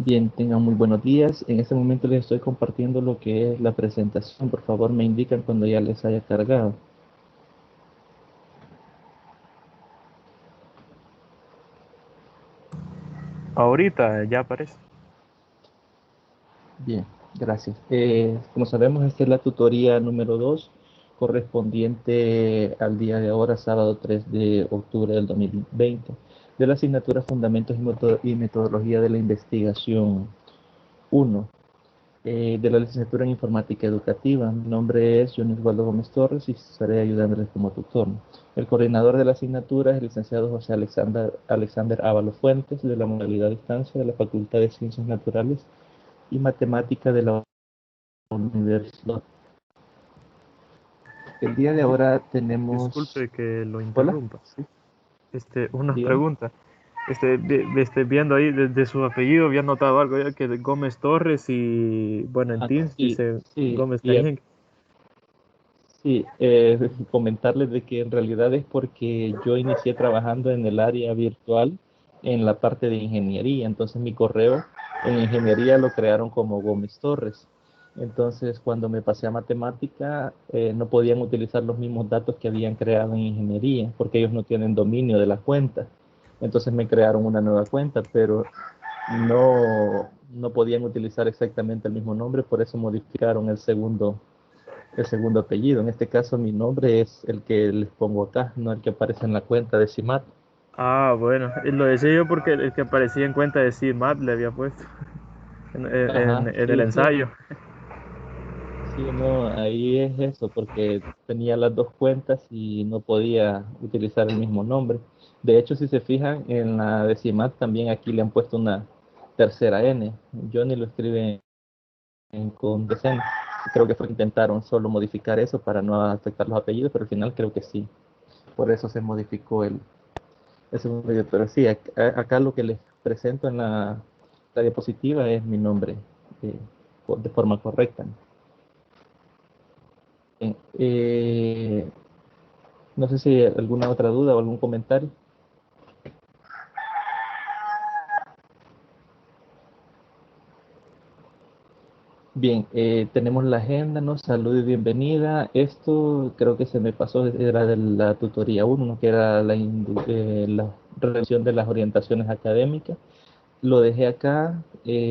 Bien, tengan muy buenos días. En este momento les estoy compartiendo lo que es la presentación. Por favor, me indican cuando ya les haya cargado. Ahorita ya aparece. Bien, gracias. Como sabemos, esta es la tutoría número 2, correspondiente al día de ahora, sábado 3 de octubre del 2020, de la asignatura Fundamentos y Metodología de la Investigación 1. De la licenciatura en Informática Educativa. Mi nombre es Johnny Osvaldo Gómez Torres y estaré ayudándoles como tutor. El coordinador de la asignatura es el licenciado José Alexander Ábalos Fuentes, de la modalidad a distancia de la Facultad de Ciencias Naturales y Matemática de la Universidad. El día de ahora tenemos... Disculpe que lo Hola, interrumpa. sí, Una dígame. pregunta. Viendo ahí desde su apellido, había notado algo ya que de Gómez Torres y, bueno, en Ah, Teams sí, dice sí, Gómez y Cañín. sí, comentarles de que en realidad es porque yo inicié trabajando en el área virtual en la parte de ingeniería, entonces mi correo en ingeniería lo crearon como Gómez Torres. Entonces cuando me pasé a matemática no podían utilizar los mismos datos que habían creado en ingeniería porque ellos no tienen dominio de la cuenta. Entonces me crearon una nueva cuenta, pero no podían utilizar exactamente el mismo nombre, por eso modificaron el segundo apellido. En este caso, mi nombre es el que les pongo acá, no el que aparece en la cuenta de CIMAT. Ah, bueno, y lo decía yo porque el que aparecía en cuenta de CIMAT le había puesto Ajá, en el sí, sí. ensayo. Sí, no, ahí es eso, porque tenía las dos cuentas y no podía utilizar el mismo nombre. De hecho, si se fijan, en la de CIMAT también aquí le han puesto una tercera N. Johnny lo escribe con decena. Creo que fue que intentaron solo modificar eso para no afectar los apellidos, pero al final creo que sí. Por eso se modificó el segundo video. Pero sí, acá lo que les presento en la diapositiva es mi nombre eh, de forma correcta. Bien, no sé si alguna otra duda o algún comentario. Bien, tenemos la agenda, ¿no? Salud y bienvenida. Esto creo que se me pasó, era de la tutoría 1, ¿no? Que era la revisión de las orientaciones académicas. Lo dejé acá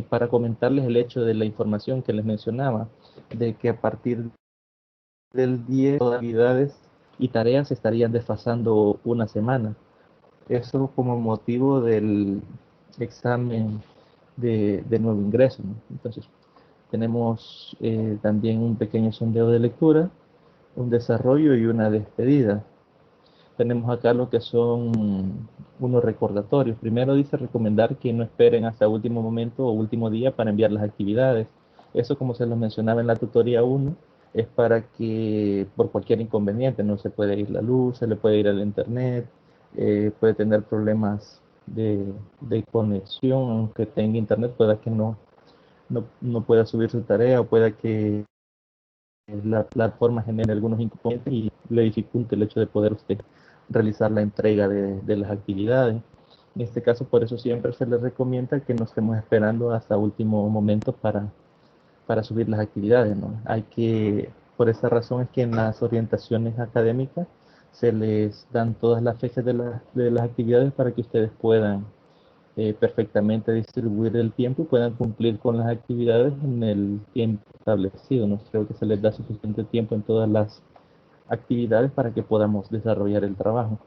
para comentarles el hecho de la información que les mencionaba, de que a partir del 10 todas las actividades y tareas se estarían desfasando una semana. Eso como motivo del examen de nuevo ingreso, ¿no? Entonces, tenemos también un pequeño sondeo de lectura, un desarrollo y una despedida. Tenemos acá lo que son unos recordatorios. Primero dice recomendar que no esperen hasta último momento o último día para enviar las actividades. Eso, como se lo mencionaba en la tutoría 1, es para que por cualquier inconveniente, no se puede ir la luz, se le puede ir el internet, puede tener problemas de conexión, aunque tenga internet, pueda que no pueda subir su tarea o pueda que la plataforma genere algunos inconvenientes y le dificulte el hecho de poder usted realizar la entrega de las actividades. En este caso, por eso siempre se les recomienda que no estemos esperando hasta último momento para subir las actividades, ¿no? Por esa razón es que en las orientaciones académicas se les dan todas las fechas de las actividades para que ustedes puedan perfectamente distribuir el tiempo y puedan cumplir con las actividades en el tiempo establecido, ¿no? Creo que se les da suficiente tiempo en todas las actividades para que podamos desarrollar el trabajo.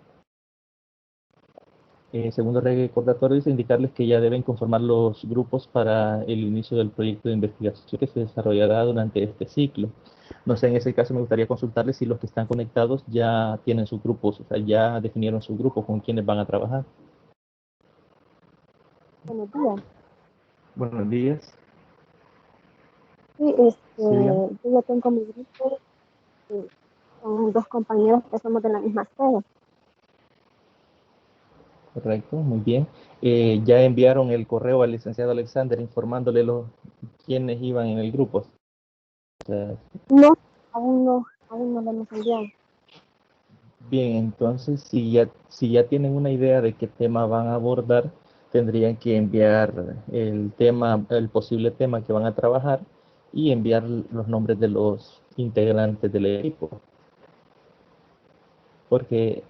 Segundo recordatorio es indicarles que ya deben conformar los grupos para el inicio del proyecto de investigación que se desarrollará durante este ciclo. No sé, en ese caso me gustaría consultarles si los que están conectados ya tienen sus grupos, o sea, ya definieron su grupo con quienes van a trabajar. Buenos días. Buenos días. Sí, Sí, dígame. yo ya tengo mi grupo, son dos compañeros que somos de la misma sede. Correcto, muy bien. Ya enviaron el correo al licenciado Alexander informándole quiénes iban en el grupo. O sea, No, aún no lo hemos enviado. bien, entonces si ya tienen una idea de qué tema van a abordar, tendrían que enviar el tema, el posible tema que van a trabajar y enviar los nombres de los integrantes del equipo. Porque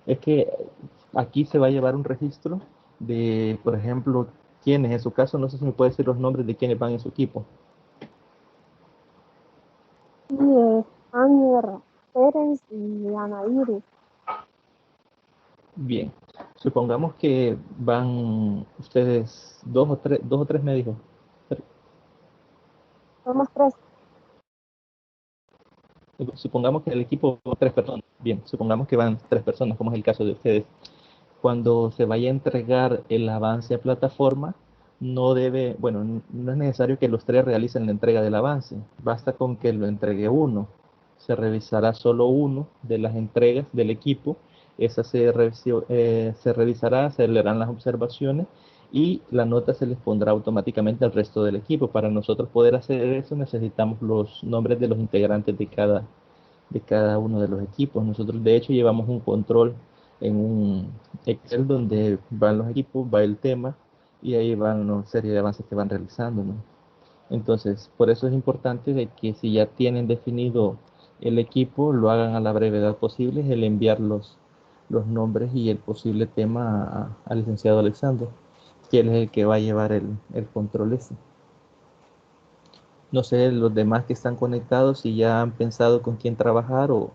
es que aquí se va a llevar un registro de, por ejemplo, quiénes, en su caso, no sé si me puede decir los nombres de quiénes van en su equipo. Y es Anger, Pérez y Ana Iris. Bien, supongamos que van ustedes dos o tres me dijo. Somos tres. Supongamos que el equipo tres personas. Bien, supongamos que van tres personas, como es el caso de ustedes. Cuando se vaya a entregar el avance a plataforma, no debe, bueno, no es necesario que los tres realicen la entrega del avance, basta con que lo entregue uno. Se revisará solo uno de las entregas del equipo, esa se revisará, se leerán las observaciones y la nota se les pondrá automáticamente al resto del equipo. Para nosotros poder hacer eso necesitamos los nombres de los integrantes de cada uno de los equipos. Nosotros de hecho llevamos un control en un Excel donde van los equipos, va el tema y ahí van una serie de avances que van realizando, ¿no? Entonces, por eso es importante de que si ya tienen definido el equipo, lo hagan a la brevedad posible, el enviar los nombres y el posible tema al licenciado Alexander, que él es el que va a llevar el control ese. No sé, los demás que están conectados, si ya han pensado con quién trabajar o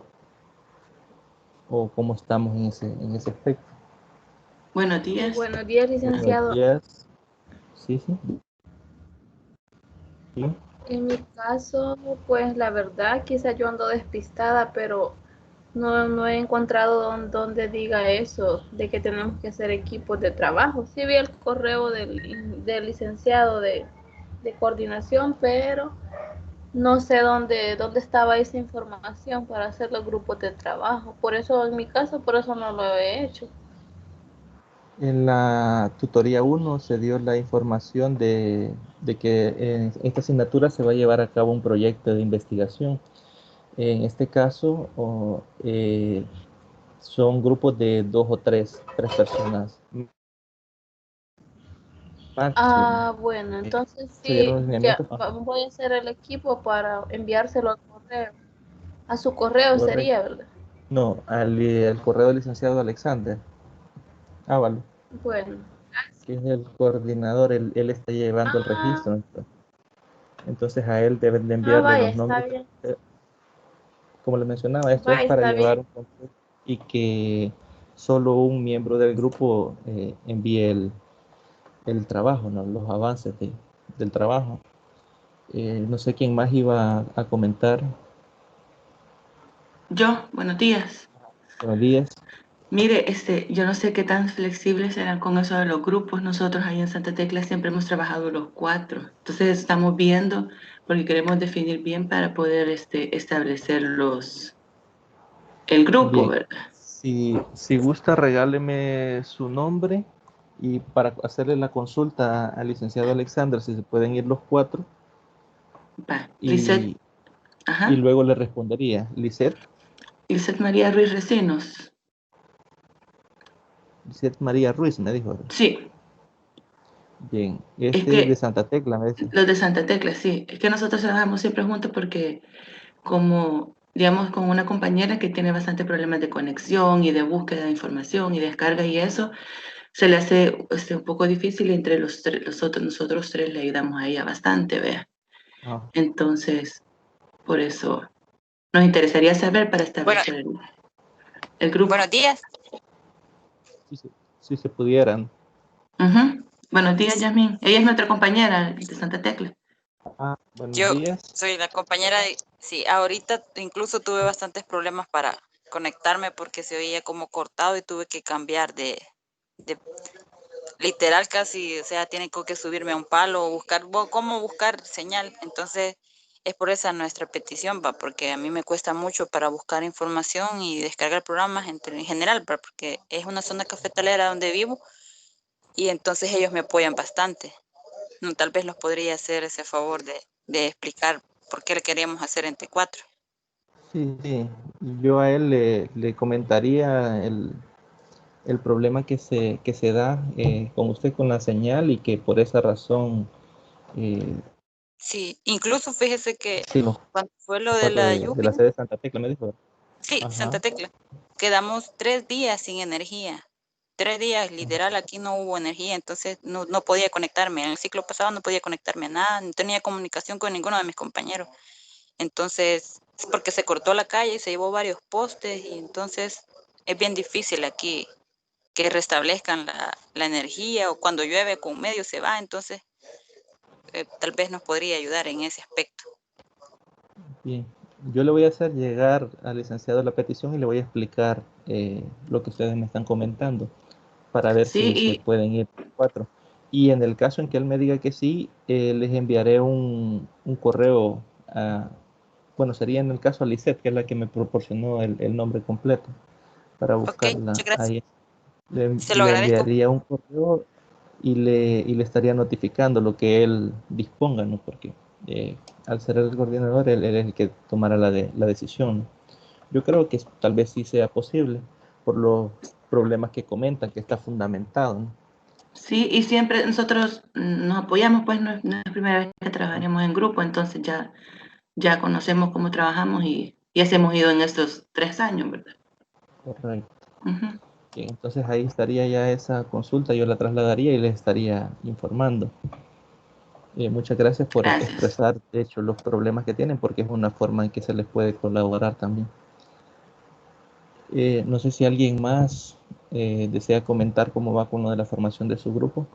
cómo estamos en ese aspecto. Buenos Sí, días. buenos días, Buenos licenciado. días. Sí, sí. Sí. En mi caso, pues la verdad, quizá yo ando despistada, pero no he encontrado donde diga eso, de que tenemos que hacer equipos de trabajo. Sí vi el correo del licenciado de coordinación, pero no sé dónde estaba esa información para hacer los grupos de trabajo. Por eso, en mi caso, por eso no lo he hecho. En la tutoría 1 se dio la información de que en esta asignatura se va a llevar a cabo un proyecto de investigación. En este caso, son grupos de dos o tres personas máximo. Ah, bueno, entonces Se dieron sí, los ya lineamientos. voy a hacer el equipo para enviárselo al correo. A su correo Correcto. sería, ¿verdad? No, al correo del licenciado Alexander Ávalo, Bueno. que es el coordinador, él está llevando el Ah, registro. Entonces a él deben de enviarle vaya, los está nombres. bien. Como le mencionaba, esto es Vaya, para está llevar bien. un control y que solo un miembro del grupo envíe el trabajo, ¿no? Los avances del trabajo. No sé quién más iba a comentar. Yo, buenos días. Buenos días. Mire, yo no sé qué tan flexibles serán con eso de los grupos. Nosotros ahí en Santa Tecla siempre hemos trabajado los cuatro. Entonces estamos viendo, porque queremos definir bien para poder establecer el grupo, Bien, ¿verdad? si gusta, regáleme su nombre y para hacerle la consulta al licenciado Alexander si se pueden ir los cuatro Va, Lisette, y, y ajá. luego le respondería. Lisette María Ruiz Recinos. Lisette María Ruiz, me dijo. Sí, Bien, es este es de que Santa Tecla, me dice. los de Santa Tecla, sí. Es que nosotros trabajamos siempre juntos porque como, digamos, con una compañera que tiene bastante problemas de conexión y de búsqueda de información y descarga y eso, se le hace un poco difícil y entre nosotros tres le ayudamos a ella bastante, vea. Ah, Entonces, por eso nos interesaría saber para Bueno, establecer el grupo. buenos días. si se pudieran. Ujú. Buenos días, Yasmin. Ella es nuestra compañera de Santa Tecla. Buenos Yo días. soy la compañera de... Sí, ahorita incluso tuve bastantes problemas para conectarme porque se oía como cortado y tuve que cambiar de literal casi, o sea, tienen que subirme a un palo o buscar, cómo buscar señal. Entonces, es por esa nuestra petición, va, porque a mí me cuesta mucho para buscar información y descargar programas en general, va, porque es una zona cafetalera donde vivo y entonces ellos me apoyan bastante. No, tal vez nos podría hacer ese favor de explicar por qué le queríamos hacer entre cuatro. Sí, sí. Yo a él le comentaría el problema que se da con usted con la señal y que por esa razón Sí, incluso fíjese que sí, los cuando fue lo de 4 la de la lluvia, sede de Santa Tecla, me dijo. sí, Santa Ajá, Tecla, quedamos 3 días sin energía. 3 días, literal, aquí no hubo energía, entonces no podía conectarme. En el ciclo pasado no podía conectarme a nada, no tenía comunicación con ninguno de mis compañeros. Entonces, es porque se cortó la calle y se llevó varios postes y entonces es bien difícil aquí que restablezcan la energía o cuando llueve con medio se va, entonces tal vez nos podría ayudar en ese aspecto. bien. Yo le voy a hacer llegar al licenciado la petición y le voy a explicar lo que ustedes me están comentando para ver Sí, si se pueden ir 4. Y en el caso en que él me diga que sí, les enviaré un correo a, bueno, sería en el caso a Lisette, que es la que me proporcionó el nombre completo para Ok, muchas buscarla gracias. ahí. Le, Se lo le agradezco. enviaría un correo y le estaría notificando lo que él disponga, ¿no? Porque al ser el coordinador, él es el que tomará la decisión, ¿no? Yo creo que tal vez sí sea posible por los problemas que comentan, que está fundamentado, ¿no? sí, y siempre nosotros nos apoyamos, pues no es la primera vez que trabajaremos en grupo, entonces ya conocemos cómo trabajamos y así hemos ido en estos 3 años, ¿verdad? Correcto. Ujú. Bien, entonces ahí estaría ya esa consulta, yo la trasladaría y les estaría informando. Muchas gracias por Gracias. expresar, de hecho, los problemas que tienen, porque es una forma en que se les puede colaborar también. No sé si alguien más desea comentar cómo va con lo de la formación de su grupo.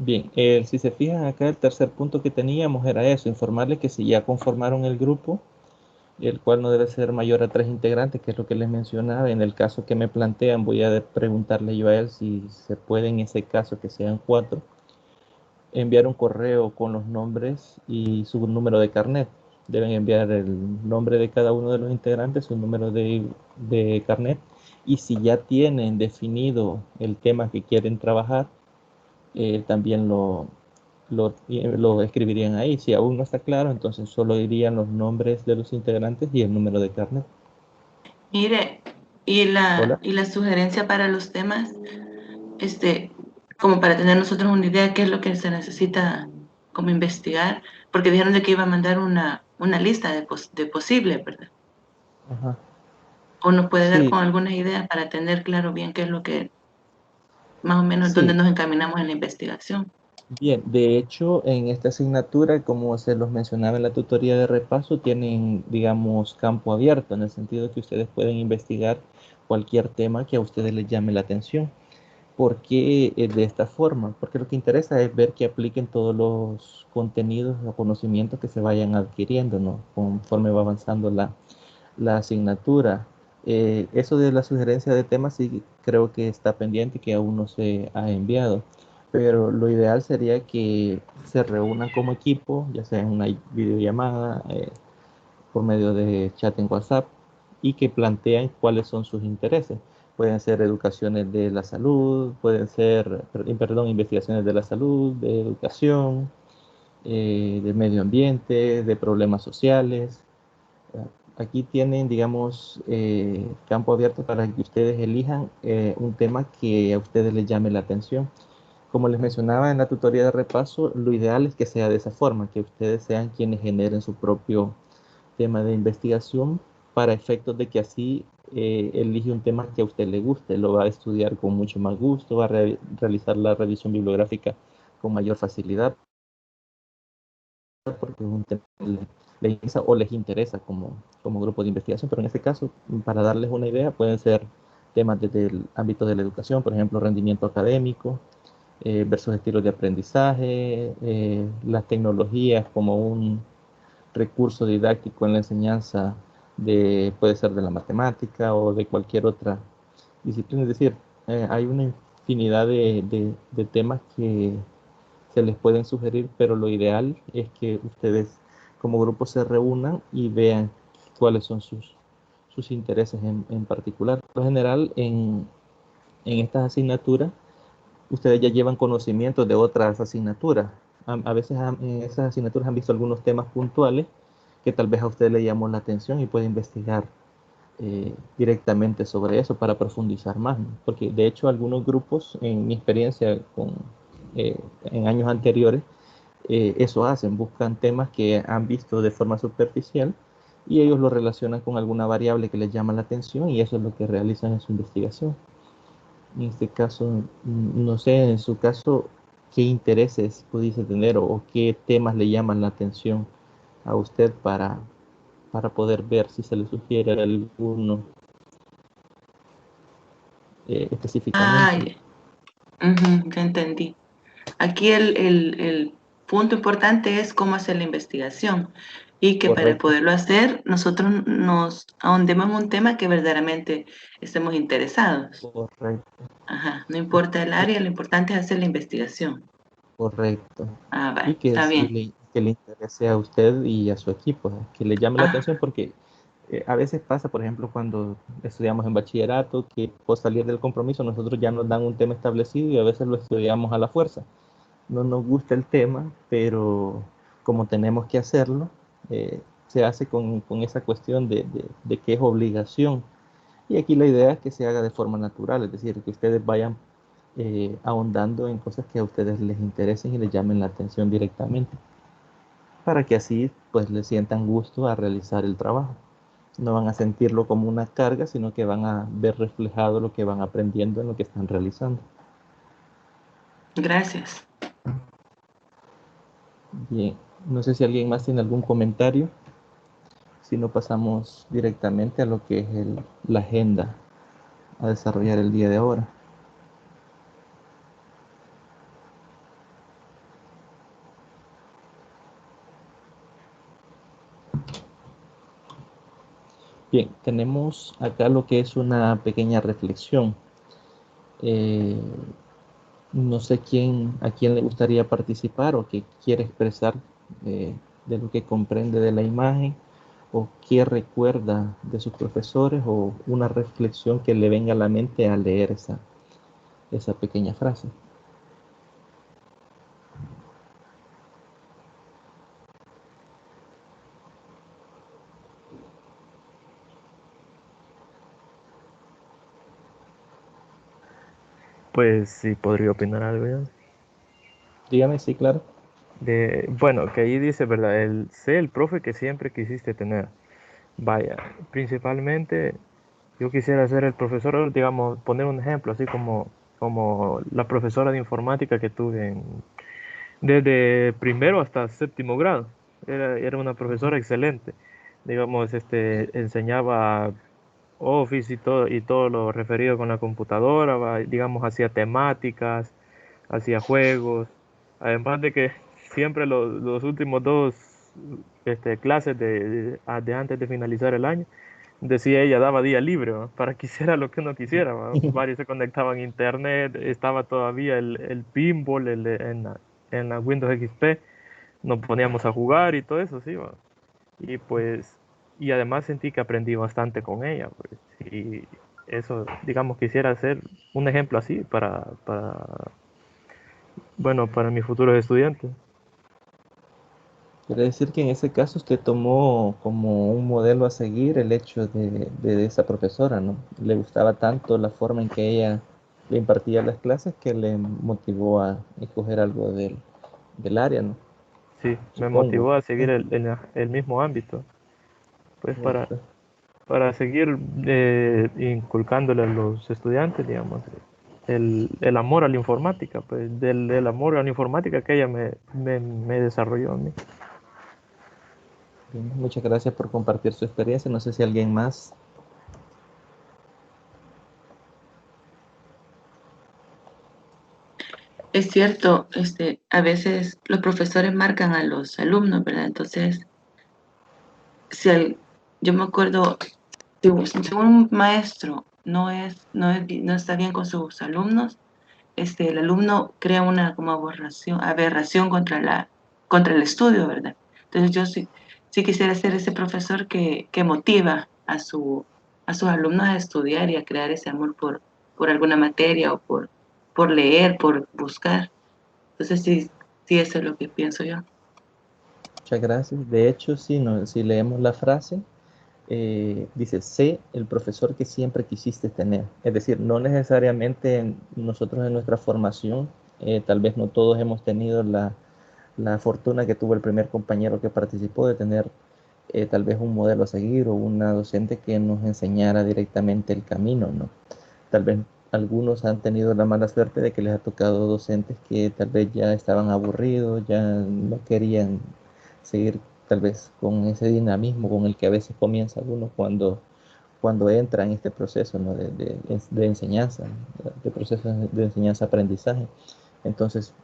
Bien, si se fijan acá, el tercer punto que teníamos era eso, informarle que si ya conformaron el grupo, el cual no debe ser mayor a 3 integrantes, que es lo que les mencionaba. En el caso que me plantean, voy a preguntarle yo a él si se puede en ese caso que sean 4, enviar un correo con los nombres y su número de carnet. Deben enviar el nombre de cada uno de los integrantes, su número de carnet, y si ya tienen definido el tema que quieren trabajar, también lo escribirían ahí. Si aún no está claro, entonces solo irían los nombres de los integrantes y el número de carnet. Mire, Hola. y la sugerencia para los temas, este, como para tener nosotros una idea de qué es lo que se necesita como investigar, porque dijeron de que iba a mandar una lista de posibles, ¿verdad? Ajá. O nos puede dar Sí, con algunas ideas para tener claro bien qué es lo que, más o menos, dónde sí. nos encaminamos en la investigación. Bien, de hecho, en esta asignatura, como se los mencionaba en la tutoría de repaso, tienen, digamos, campo abierto, en el sentido de que ustedes pueden investigar cualquier tema que a ustedes les llame la atención. ¿Por qué de esta forma? Porque lo que interesa es ver que apliquen todos los contenidos o conocimientos que se vayan adquiriendo, ¿no? Conforme va avanzando la asignatura. Eso de la sugerencia de temas sí creo que está pendiente, que aún no se ha enviado, pero lo ideal sería que se reúnan como equipo, ya sea en una videollamada, por medio de chat en WhatsApp, y que plantean cuáles son sus intereses. Pueden ser educaciones de la salud, pueden ser, perdón, investigaciones de la salud, de educación, de medio ambiente, de problemas sociales. Aquí tienen, digamos, campo abierto para que ustedes elijan un tema que a ustedes les llame la atención. Como les mencionaba en la tutoría de repaso, lo ideal es que sea de esa forma, que ustedes sean quienes generen su propio tema de investigación para efectos de que así elige un tema que a usted le guste, lo va a estudiar con mucho más gusto, va a realizar la revisión bibliográfica con mayor facilidad, porque es un tema que le interesa o les interesa como grupo de investigación, pero en este caso, para darles una idea, pueden ser temas desde el ámbito de la educación, por ejemplo, rendimiento académico, versus estilos de aprendizaje, las tecnologías como un recurso didáctico en la enseñanza puede ser de la matemática o de cualquier otra disciplina. Es decir, hay una infinidad de temas que se les pueden sugerir, pero lo ideal es que ustedes como grupo se reúnan y vean cuáles son sus intereses en particular. Por lo general, en estas asignaturas, ustedes ya llevan conocimiento de otras asignaturas. A veces en esas asignaturas han visto algunos temas puntuales que tal vez a usted le llamó la atención y puede investigar directamente sobre eso para profundizar más, ¿no? Porque de hecho algunos grupos, en mi experiencia en años anteriores, eso hacen, buscan temas que han visto de forma superficial y ellos lo relacionan con alguna variable que les llama la atención y eso es lo que realizan en su investigación. En este caso, no sé, en su caso, qué intereses pudiese tener o qué temas le llaman la atención a usted para poder ver si se le sugiere alguno específicamente. Ya entendí. Aquí el punto importante es cómo hacer la investigación y que para Correcto, poderlo hacer nosotros nos ahondemos en un tema que verdaderamente estemos interesados. correcto, Ajá, no importa el área, lo importante es hacer la investigación. correcto. Y Vale, que está sí bien. que le interese a usted y a su equipo, que le llame la Ah, atención porque a veces pasa, por ejemplo, cuando estudiamos en bachillerato, que por salir del compromiso nosotros ya nos dan un tema establecido y a veces lo estudiamos a la fuerza. No nos gusta el tema, pero como tenemos que hacerlo, se hace con esa cuestión de que es obligación. Y aquí la idea es que se haga de forma natural, es decir, que ustedes vayan ahondando en cosas que a ustedes les interesen y les llamen la atención directamente, para que así pues les sientan gusto a realizar el trabajo. No van a sentirlo como una carga, sino que van a ver reflejado lo que van aprendiendo en lo que están realizando. gracias. Bien, no sé si alguien más tiene algún comentario. Si no, pasamos directamente a lo que es la agenda a desarrollar el día de ahora. Bien, tenemos acá lo que es una pequeña reflexión. Eh, no sé a quién le gustaría participar o que quiere expresar de lo que comprende de la imagen o qué recuerda de sus profesores o una reflexión que le venga a la mente al leer esa pequeña frase. Pues sí, podría opinar algo ya. Dígame, sí, claro. Bueno, que ahí dice, ¿verdad? Sé el profe que siempre quisiste tener. Vaya, principalmente yo quisiera ser el profesor, digamos, poner un ejemplo, así como la profesora de informática que tuve desde primero hasta séptimo grado. Era una profesora excelente. Digamos, enseñaba Office y todo lo referido con la computadora, digamos, hacía temáticas, hacía juegos. Además de que siempre los últimos dos clases de antes de finalizar el año, decía ella, daba día libre, ¿va? Para que hiciera lo que uno quisiera, ¿va? Varios se conectaban a internet, estaba todavía el pinball en la Windows XP, nos poníamos a jugar y todo eso, sí, ¿va? Y pues, y además sentí que aprendí bastante con ella, pues, y eso, digamos, quisiera ser un ejemplo así bueno, para mis futuros estudiantes. Quiere decir que en ese caso usted tomó como un modelo a seguir el hecho de esa profesora, ¿no? Le gustaba tanto la forma en que ella le impartía las clases que le motivó a escoger algo del área, ¿no? Sí, me Supongo. motivó a seguir el mismo ámbito, pues Correcto. para seguir inculcándole a los estudiantes, digamos, el amor a la informática, pues del amor a la informática que ella me desarrolló a mí. Bien, muchas gracias por compartir su experiencia. No sé si alguien más. Es cierto, a veces los profesores marcan a los alumnos, ¿verdad? Entonces, si yo me acuerdo, si un maestro no está bien con sus alumnos, el alumno crea una como aberración contra el estudio, ¿verdad? Entonces sí quisiera ser ese profesor que motiva a sus alumnos a estudiar y a crear ese amor por alguna materia o por leer, por buscar. Entonces sí, sí, eso es lo que pienso yo. Muchas gracias. De hecho, sí, si leemos la frase, dice, sé el profesor que siempre quisiste tener. Es decir, no necesariamente nosotros en nuestra formación, tal vez no todos hemos tenido la fortuna que tuvo el primer compañero que participó de tener tal vez un modelo a seguir o una docente que nos enseñara directamente el camino, ¿no? Tal vez algunos han tenido la mala suerte de que les ha tocado docentes que tal vez ya estaban aburridos, ya no querían seguir tal vez con ese dinamismo con el que a veces comienza uno cuando entra en este proceso, ¿no? de enseñanza, de proceso de enseñanza-aprendizaje. Entonces,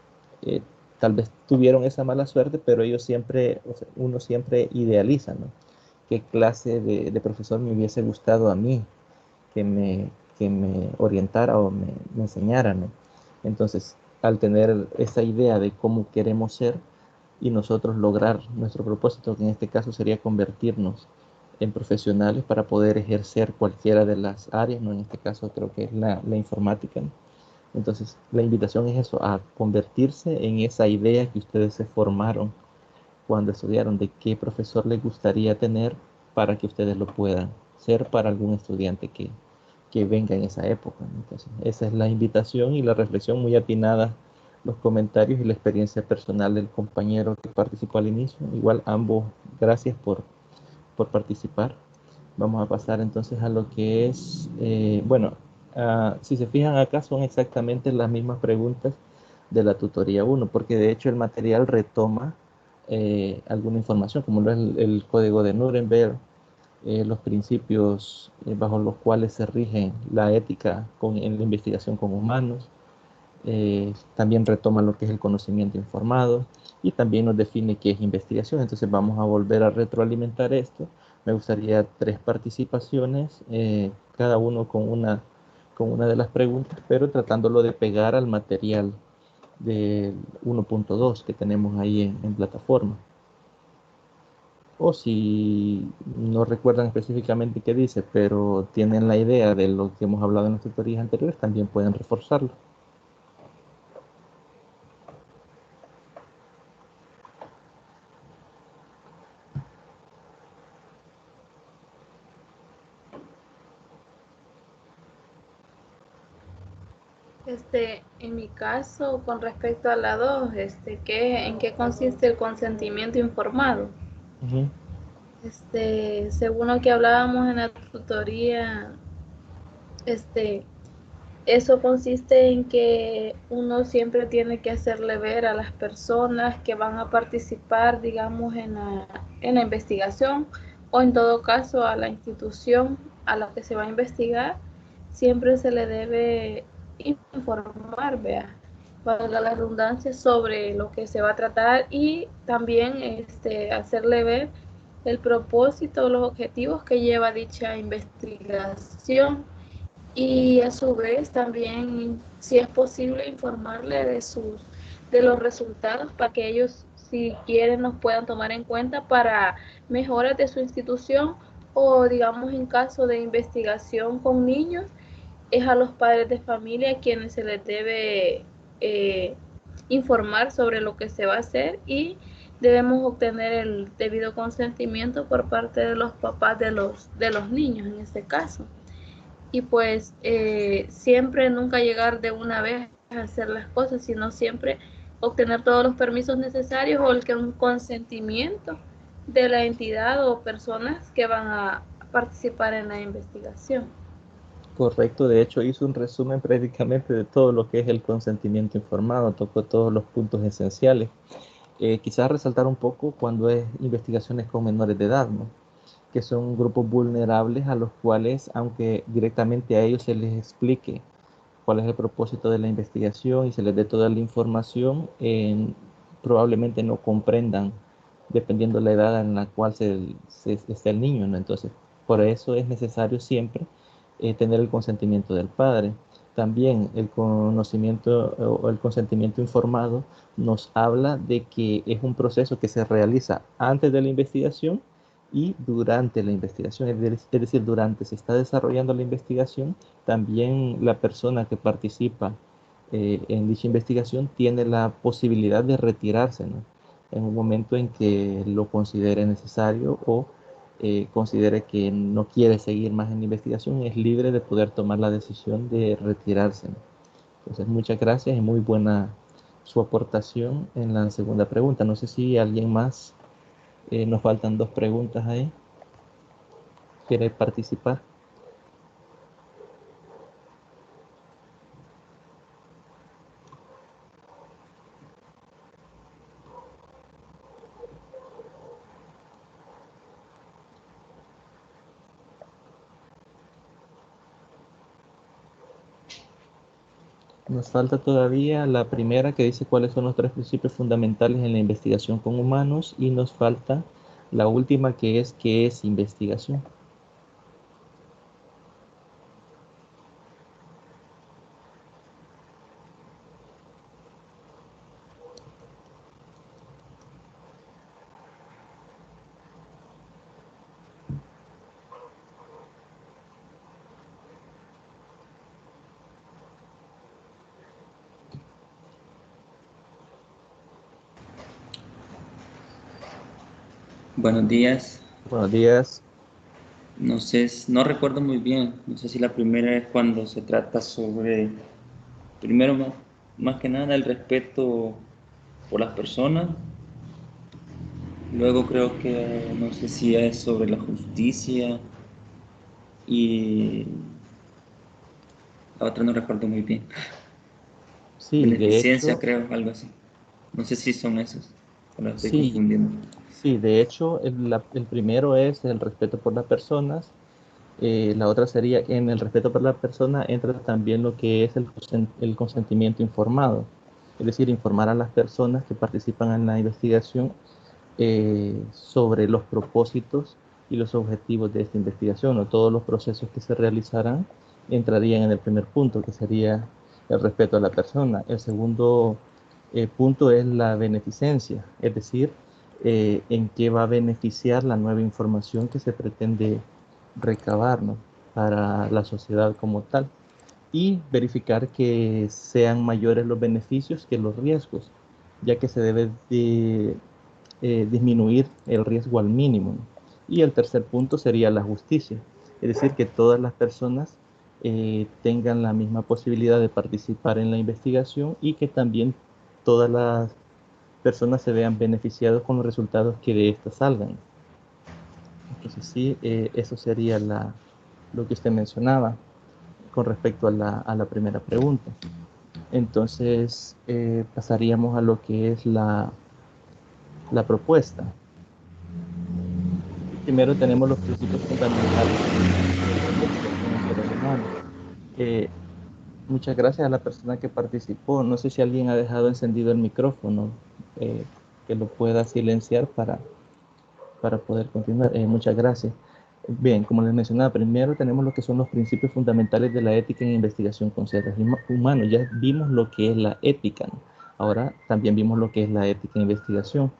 eh, tal vez tuvieron esa mala suerte, pero ellos siempre, o sea, uno siempre idealiza, ¿no? ¿Qué clase de profesor me hubiese gustado a mí que me, que me orientara o me enseñara, ¿no? Entonces, al tener esa idea de cómo queremos ser y nosotros lograr nuestro propósito, que en este caso sería convertirnos en profesionales para poder ejercer cualquiera de las áreas, ¿no? En este caso creo que es la informática, ¿no? Entonces, la invitación es eso, a convertirse en esa idea que ustedes se formaron cuando estudiaron, de qué profesor les gustaría tener para que ustedes lo puedan ser para algún estudiante que venga en esa época, ¿no? Entonces, esa es la invitación y la reflexión muy atinada, los comentarios y la experiencia personal del compañero que participó al inicio. Igual ambos, gracias por participar. Vamos a pasar entonces a lo que es, bueno, si se fijan acá son exactamente las mismas preguntas de la tutoría 1, porque de hecho el material retoma alguna información, como lo es el código de Nuremberg, los principios bajo los cuales se rige la ética en la investigación con humanos, también retoma lo que es el conocimiento informado y también nos define qué es investigación. Entonces vamos a volver a retroalimentar esto. Me gustaría 3 participaciones, cada uno con una de las preguntas, pero tratándolo de pegar al material del 1.2 que tenemos ahí en plataforma. O si no recuerdan específicamente qué dice, pero tienen la idea de lo que hemos hablado en las tutorías anteriores, también pueden reforzarlo. En mi caso, con respecto a la 2, ¿en qué consiste el consentimiento informado? Ujú. Según lo que hablábamos en la tutoría, este, eso consiste en que uno siempre tiene que hacerle ver a las personas que van a participar, digamos, en la investigación o en todo caso a la institución a la que se va a investigar, siempre se le debe informar, vea, valga la redundancia, sobre lo que se va a tratar y también hacerle ver el propósito, los objetivos que lleva dicha investigación y a su vez también, si es posible, informarle de los resultados para que ellos, si quieren, nos puedan tomar en cuenta para mejoras de su institución o, digamos, en caso de investigación con niños, es a los padres de familia a quienes se les debe informar sobre lo que se va a hacer y debemos obtener el debido consentimiento por parte de los papás de los niños en este caso y pues siempre nunca llegar de una vez a hacer las cosas, sino siempre obtener todos los permisos necesarios o el que un consentimiento de la entidad o personas que van a participar en la investigación. Correcto, de hecho hizo un resumen prácticamente de todo lo que es el consentimiento informado, tocó todos los puntos esenciales. Quizás resaltar un poco cuando es investigaciones con menores de edad, ¿no? Que son grupos vulnerables a los cuales, aunque directamente a ellos se les explique cuál es el propósito de la investigación y se les dé toda la información, probablemente no comprendan, dependiendo de la edad en la cual esté el niño, ¿no? Entonces, por eso es necesario siempre tener el consentimiento del padre. También el conocimiento o el consentimiento informado nos habla de que es un proceso que se realiza antes de la investigación y durante la investigación. Es decir, durante se está desarrollando la investigación, también la persona que participa en dicha investigación tiene la posibilidad de retirarse, ¿no? En un momento en que lo considere necesario o considere que no quiere seguir más en la investigación, es libre de poder tomar la decisión de retirarse, ¿no? Entonces, muchas gracias y muy buena su aportación en la segunda pregunta. No sé si alguien más, nos faltan 2 preguntas ahí, quiere participar. Nos falta todavía la primera que dice cuáles son los 3 principios fundamentales en la investigación con humanos y nos falta la última que es qué es investigación. Buenos días. Buenos días. No sé, no recuerdo muy bien. No sé si la primera es cuando se trata sobre, primero más que nada, el respeto por las personas. Luego creo que no sé si es sobre la justicia y la otra no recuerdo muy bien. Sí, de Beneficencia, hecho, creo, algo así. No sé si son esos, o la estoy sí, confundiendo. sí, de hecho, el primero es el respeto por las personas. La otra sería, en el respeto por la persona entra también lo que es el consentimiento informado, es decir, informar a las personas que participan en la investigación sobre los propósitos y los objetivos de esta investigación, o todos los procesos que se realizarán entrarían en el primer punto, que sería el respeto a la persona. El segundo punto es la beneficencia, es decir, en qué va a beneficiar la nueva información que se pretende recabar, ¿no?, para la sociedad como tal, y verificar que sean mayores los beneficios que los riesgos, ya que se debe de disminuir el riesgo al mínimo, ¿no? Y el tercer punto sería la justicia, es decir, que todas las personas tengan la misma posibilidad de participar en la investigación y que también todas las personas se vean beneficiados con los resultados que de estas salgan. Entonces sí, eso sería lo que usted mencionaba con respecto a la primera pregunta. Entonces pasaríamos a lo que es la propuesta. Primero tenemos los principios fundamentales de los seres humanos. Muchas gracias a la persona que participó. No sé si alguien ha dejado encendido el micrófono, eh, que lo pueda silenciar para poder continuar. Muchas gracias. Bien, como les mencionaba, primero tenemos lo que son los principios fundamentales de la ética en investigación con seres humanos. Ya vimos lo que es la ética, ¿no? Ahora también vimos lo que es la ética en investigación.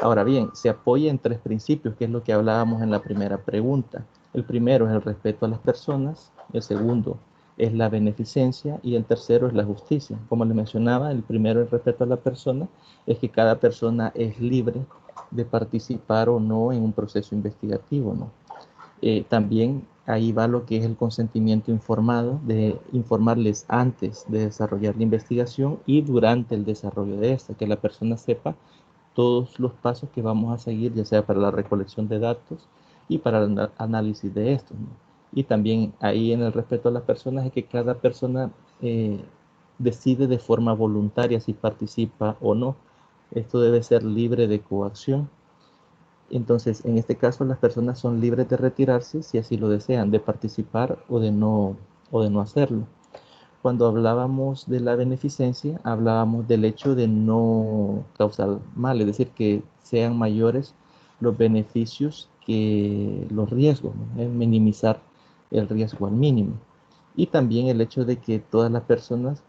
Ahora bien, se apoya en 3 principios, que es lo que hablábamos en la primera pregunta. El primero es el respeto a las personas, el segundo es la beneficencia y el tercero es la justicia. Como les mencionaba, el primero, el respeto a la persona, es que cada persona es libre de participar o no en un proceso investigativo, ¿no? También ahí va lo que es el consentimiento informado, de informarles antes de desarrollar la investigación y durante el desarrollo de esta, que la persona sepa todos los pasos que vamos a seguir, ya sea para la recolección de datos y para el análisis de estos, ¿no? Y también ahí en el respeto a las personas es que cada persona decide de forma voluntaria si participa o no. Esto debe ser libre de coacción. Entonces, en este caso, las personas son libres de retirarse si así lo desean, de participar o de no hacerlo. Cuando hablábamos de la beneficencia, hablábamos del hecho de no causar mal, es decir, que sean mayores los beneficios que los riesgos, ¿no? Es minimizar el riesgo al mínimo. y también el hecho de que todas las personas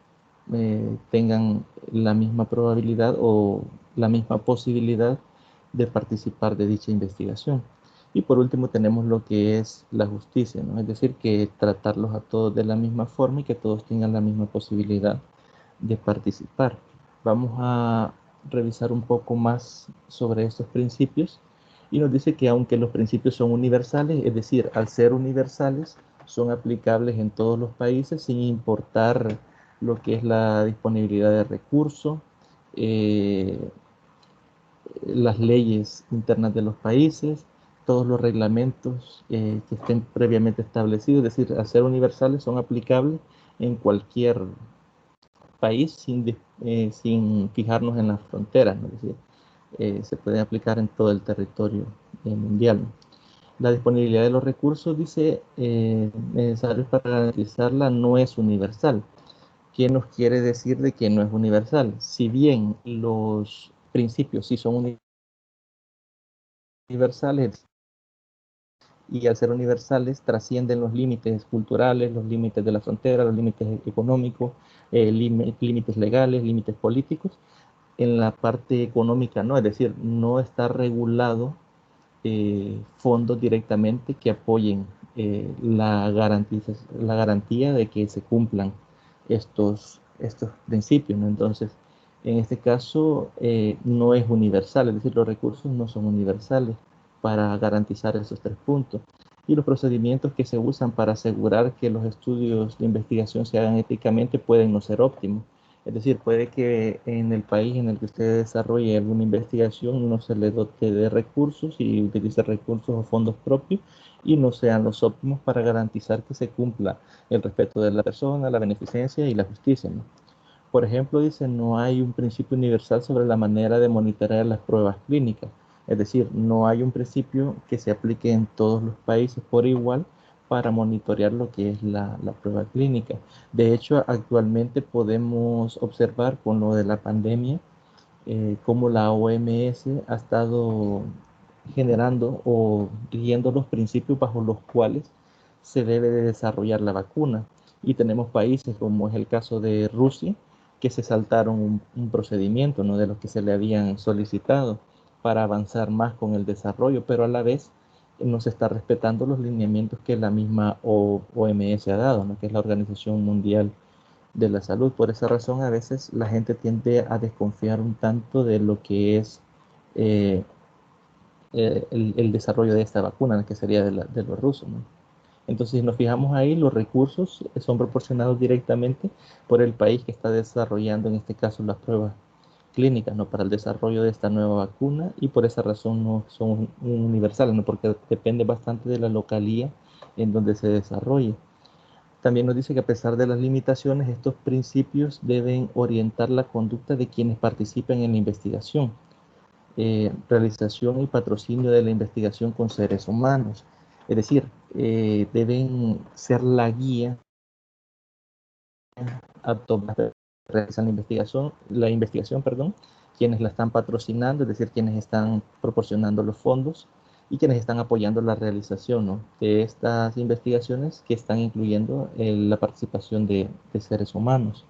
tengan la misma probabilidad o la misma posibilidad de participar de dicha investigación. Y por último tenemos lo que es la justicia, ¿no? Es decir, que tratarlos a todos de la misma forma y que todos tengan la misma posibilidad de participar. Vamos a revisar un poco más sobre estos principios y nos dice que aunque los principios son universales, es decir, al ser universales, son aplicables en todos los países sin importar lo que es la disponibilidad de recursos, eh, las leyes internas de los países, todos los reglamentos que estén previamente establecidos, es decir, al ser universales son aplicables en cualquier país sin fijarnos en las fronteras, ¿no? Es decir, se puede aplicar en todo el territorio mundial, ¿no? La disponibilidad de los recursos, dice, necesarios para garantizarla no es universal. ¿Qué nos quiere decir de que no es universal? Si bien los principios sí son universales y al ser universales trascienden los límites culturales, los límites de la frontera, los límites económicos, límites legales, límites políticos, en la parte económica no, es decir, no está regulado fondos directamente que apoyen la garantía de que se cumplan estos principios, ¿no? Entonces, en este caso no es universal, es decir, los recursos no son universales para garantizar esos 3 puntos. Y los procedimientos que se usan para asegurar que los estudios de investigación se hagan éticamente pueden no ser óptimos. Es decir, puede que en el país en el que usted desarrolle alguna investigación no se le dote de recursos y utilice recursos o fondos propios y no sean los óptimos para garantizar que se cumpla el respeto de la persona, la beneficencia y la justicia, ¿no? Por ejemplo, dice, no hay un principio universal sobre la manera de monitorear las pruebas clínicas. Es decir, no hay un principio que se aplique en todos los países por igual para monitorear lo que es la prueba clínica. De hecho, actualmente podemos observar con lo de la pandemia cómo la OMS ha estado generando o guiando los principios bajo los cuales se debe de desarrollar la vacuna. Y tenemos países como es el caso de Rusia, que se saltaron un procedimiento, ¿no? De los que se le habían solicitado para avanzar más con el desarrollo, pero a la vez no se está respetando los lineamientos que la misma OMS ha dado, ¿no? Que es la Organización Mundial de la Salud. Por esa razón, a veces la gente tiende a desconfiar un tanto de lo que es eh, el desarrollo de esta vacuna, que sería de los rusos, ¿no? Entonces, si nos fijamos ahí, los recursos son proporcionados directamente por el país que está desarrollando, en este caso, las pruebas clínicas, ¿no? Para el desarrollo de esta nueva vacuna y por esa razón no son universales, ¿no? Porque depende bastante de la localía en donde se desarrolle. También nos dice que a pesar de las limitaciones, estos principios deben orientar la conducta de quienes participen en la investigación, realización y patrocinio de la investigación con seres humanos. Es decir, deben ser la guía a tomar, realizar la investigación, perdón, quienes la están patrocinando, es decir, quienes están proporcionando los fondos y quienes están apoyando la realización, ¿no? De estas investigaciones que están incluyendo la participación de seres humanos.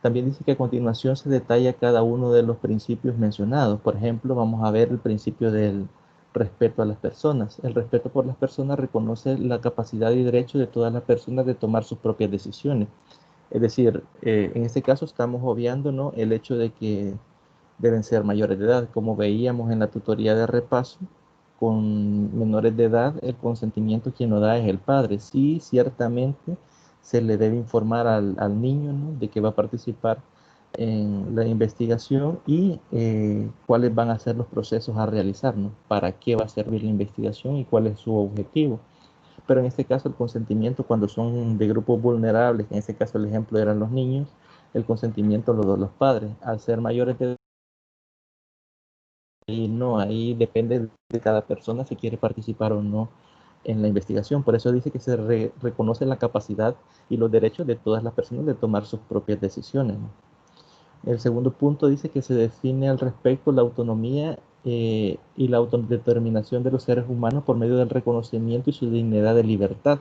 También dice que a continuación se detalla cada uno de los principios mencionados. Por ejemplo, vamos a ver el principio del respeto a las personas. El respeto por las personas reconoce la capacidad y derecho de todas las personas de tomar sus propias decisiones. Es decir, en este caso estamos obviando, ¿no? El hecho de que deben ser mayores de edad. Como veíamos en la tutoría de repaso, con menores de edad, el consentimiento quien lo da es el padre. Sí, ciertamente se le debe informar al niño, ¿no? De que va a participar en la investigación y cuáles van a ser los procesos a realizar, ¿no? Para qué va a servir la investigación y cuál es su objetivo. Pero en este caso el consentimiento cuando son de grupos vulnerables, en este caso el ejemplo eran los niños, el consentimiento lo dan los padres. Al ser mayores de edad, y no, ahí depende de cada persona si quiere participar o no en la investigación. Por eso dice que se reconoce la capacidad y los derechos de todas las personas de tomar sus propias decisiones, ¿no? El segundo punto dice que se define al respecto la autonomía y la autodeterminación de los seres humanos por medio del reconocimiento y su dignidad de libertad.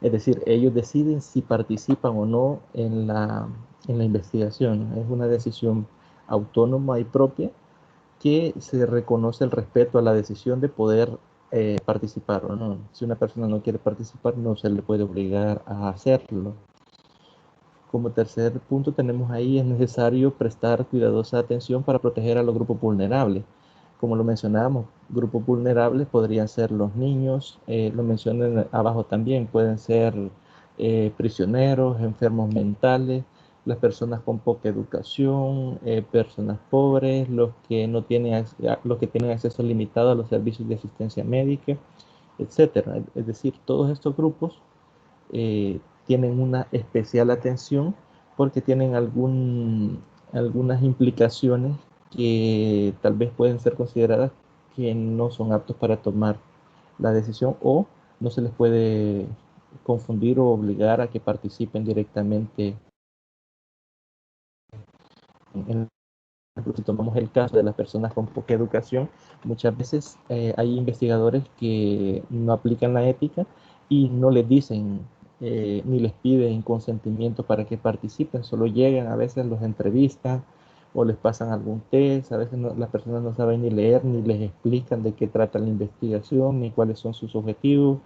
Es decir, ellos deciden si participan o no en la investigación. Es una decisión autónoma y propia que se reconoce el respeto a la decisión de poder participar o no. Si una persona no quiere participar, no se le puede obligar a hacerlo. Como tercer punto tenemos ahí, es necesario prestar cuidadosa atención para proteger a los grupos vulnerables. Como lo mencionábamos, grupos vulnerables podrían ser los niños, lo mencionan abajo también, pueden ser prisioneros, enfermos mentales, las personas con poca educación, personas pobres, los que tienen acceso limitado a los servicios de asistencia médica, etcétera. Es decir, todos estos grupos tienen una especial atención porque tienen algunas implicaciones que tal vez pueden ser consideradas que no son aptos para tomar la decisión o no se les puede confundir o obligar a que participen directamente en si tomamos el caso de las personas con poca educación, muchas veces hay investigadores que no aplican la ética y no les dicen ni les piden consentimiento para que participen, solo llegan, a veces los entrevistan o les pasan algún test, a veces las personas no saben ni leer ni les explican de qué trata la investigación, ni cuáles son sus objetivos,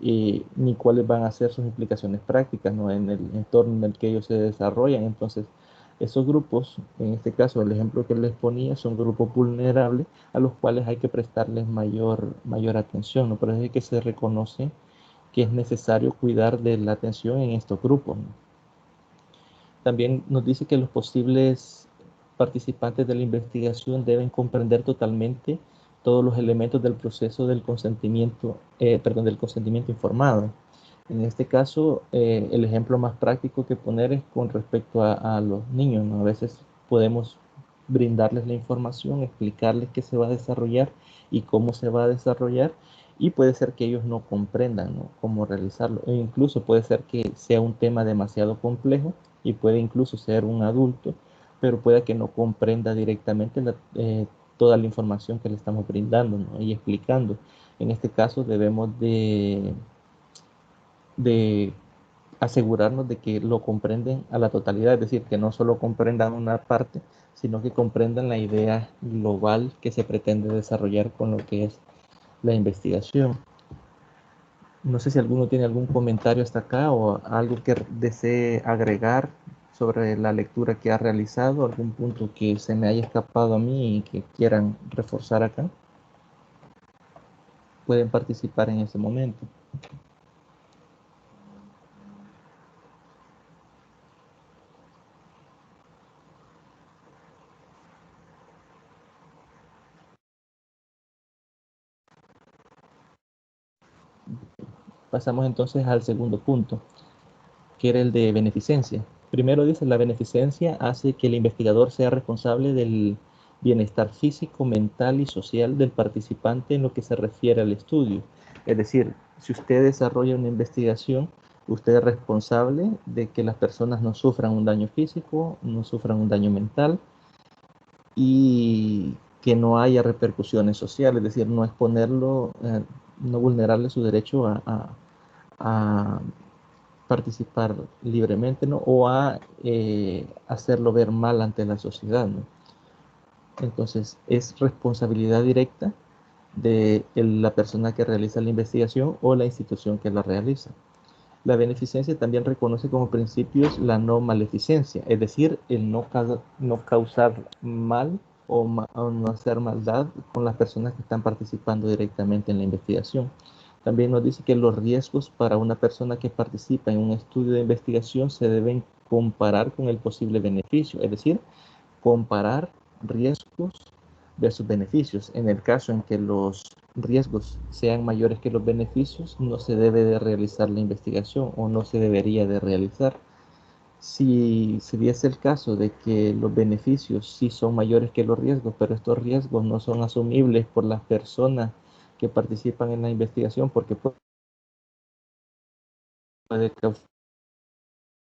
ni cuáles van a ser sus implicaciones prácticas, ¿no? En el entorno en el que ellos se desarrollan. Entonces, esos grupos, en este caso el ejemplo que les ponía, son grupos vulnerables a los cuales hay que prestarles mayor atención, ¿no? Por eso es que se reconoce que es necesario cuidar de la atención en estos grupos, ¿no? También nos dice que los posibles participantes de la investigación deben comprender totalmente todos los elementos del proceso del consentimiento, del consentimiento informado. En este caso, el ejemplo más práctico que poner es con respecto a los niños, ¿no? A veces podemos brindarles la información, explicarles qué se va a desarrollar y cómo se va a desarrollar, y puede ser que ellos no comprendan, ¿no?, cómo realizarlo. E incluso puede ser que sea un tema demasiado complejo y puede incluso ser un adulto, pero puede que no comprenda directamente toda la información que le estamos brindando, ¿no?, y explicando. En este caso debemos de asegurarnos de que lo comprenden a la totalidad, es decir, que no solo comprendan una parte, sino que comprendan la idea global que se pretende desarrollar con lo que es la investigación. No sé si alguno tiene algún comentario hasta acá o algo que desee agregar sobre la lectura que ha realizado, algún punto que se me haya escapado a mí y que quieran reforzar acá. Pueden participar en ese momento. Pasamos entonces al segundo punto, que era el de beneficencia. Primero dice, la beneficencia hace que el investigador sea responsable del bienestar físico, mental y social del participante en lo que se refiere al estudio. Es decir, si usted desarrolla una investigación, usted es responsable de que las personas no sufran un daño físico, no sufran un daño mental y que no haya repercusiones sociales, es decir, no exponerlo, no vulnerarle su derecho a participar libremente, ¿no?, o a hacerlo ver mal ante la sociedad, ¿no? Entonces, es responsabilidad directa de la persona que realiza la investigación o la institución que la realiza. La beneficencia también reconoce como principios la no maleficencia, es decir, el no causar mal o no hacer maldad con las personas que están participando directamente en la investigación. También nos dice que los riesgos para una persona que participa en un estudio de investigación se deben comparar con el posible beneficio, es decir, comparar riesgos versus beneficios. En el caso en que los riesgos sean mayores que los beneficios, no se debe de realizar la investigación o no se debería de realizar. Si se diese el caso de que los beneficios sí son mayores que los riesgos, pero estos riesgos no son asumibles por las personas que participan en la investigación porque puede causar,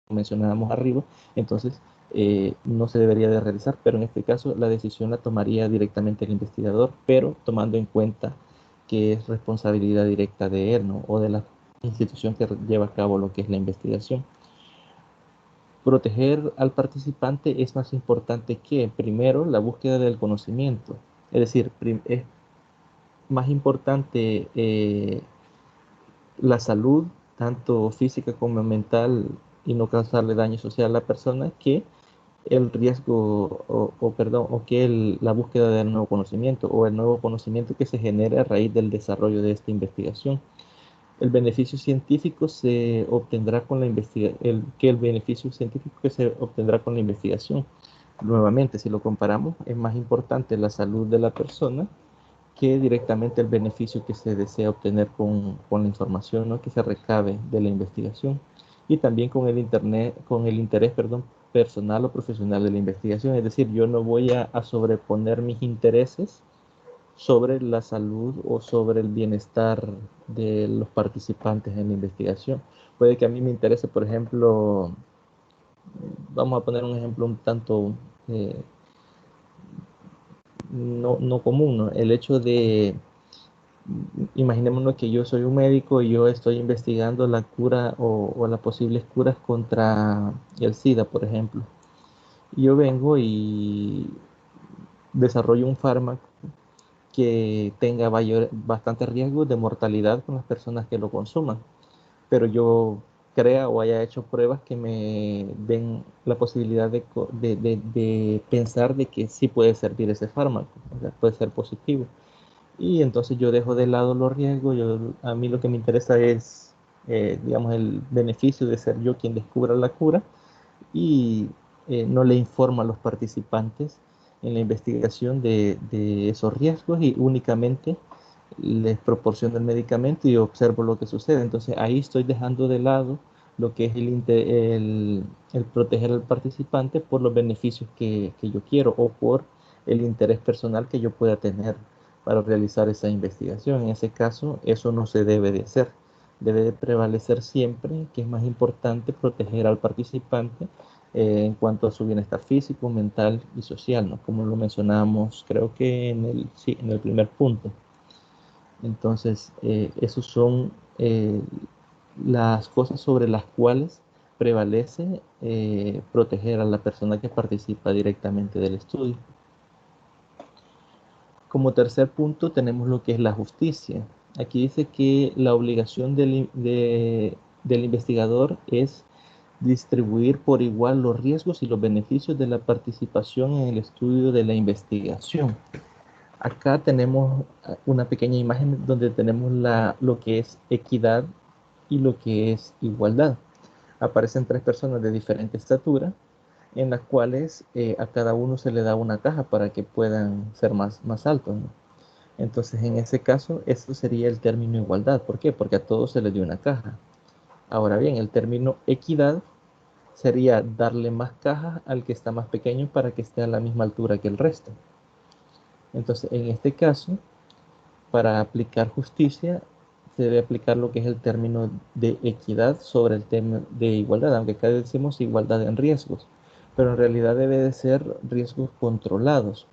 como mencionábamos arriba, entonces no se debería de realizar, pero en este caso la decisión la tomaría directamente el investigador, pero tomando en cuenta que es responsabilidad directa de él, ¿no?, o de las institución que lleva a cabo lo que es la investigación. Proteger al participante es más importante que, primero, la búsqueda del conocimiento. Es decir, es más importante la salud, tanto física como mental, y no causarle daño social a la persona, que el riesgo perdón, o que la búsqueda del nuevo conocimiento o el nuevo conocimiento que se genere a raíz del desarrollo de esta investigación. El beneficio científico se obtendrá con la investigación, el beneficio científico que se obtendrá con la investigación. Nuevamente, si lo comparamos, es más importante la salud de la persona que directamente el beneficio que se desea obtener con la información, ¿no?, que se recabe de la investigación, y también con el interés, perdón, personal o profesional de la investigación. Es decir, yo no voy a sobreponer mis intereses sobre la salud o sobre el bienestar de los participantes en la investigación. Puede que a mí me interese, por ejemplo, vamos a poner un ejemplo un tanto no común, ¿no? El hecho de, imaginémonos que yo soy un médico y yo estoy investigando la cura o las posibles curas contra el SIDA, por ejemplo. Y yo vengo y desarrollo un fármaco que tenga bastante riesgo de mortalidad con las personas que lo consuman, pero yo crea o haya hecho pruebas que me den la posibilidad de pensar de que sí puede servir ese fármaco, o sea, puede ser positivo. Y entonces yo dejo de lado los riesgos. A mí lo que me interesa es, digamos, el beneficio de ser yo quien descubra la cura, y no le informo a los participantes en la investigación de esos riesgos, y únicamente les proporciono el medicamento y observo lo que sucede. Entonces ahí estoy dejando de lado lo que es el proteger al participante por los beneficios que yo quiero o por el interés personal que yo pueda tener para realizar esa investigación. En ese caso, eso no se debe de hacer. Debe de prevalecer siempre que es más importante proteger al participante en cuanto a su bienestar físico, mental y social, ¿no? Como lo mencionábamos, creo que sí, en el primer punto. Entonces, esos son las cosas sobre las cuales prevalece proteger a la persona que participa directamente del estudio. Como tercer punto tenemos lo que es la justicia. Aquí dice que la obligación del investigador es distribuir por igual los riesgos y los beneficios de la participación en el estudio de la investigación. Acá tenemos una pequeña imagen donde tenemos lo que es equidad y lo que es igualdad. Aparecen tres personas de diferente estatura, en las cuales a cada uno se le da una caja para que puedan ser más altos, ¿no? Entonces, en ese caso, eso sería el término igualdad. ¿Por qué? Porque a todos se les dio una caja. Ahora bien, el término equidad sería darle más cajas al que está más pequeño para que esté a la misma altura que el resto. Entonces, en este caso, para aplicar justicia, se debe aplicar lo que es el término de equidad sobre el tema de igualdad, aunque acá decimos igualdad en riesgos, pero en realidad debe de ser riesgos controlados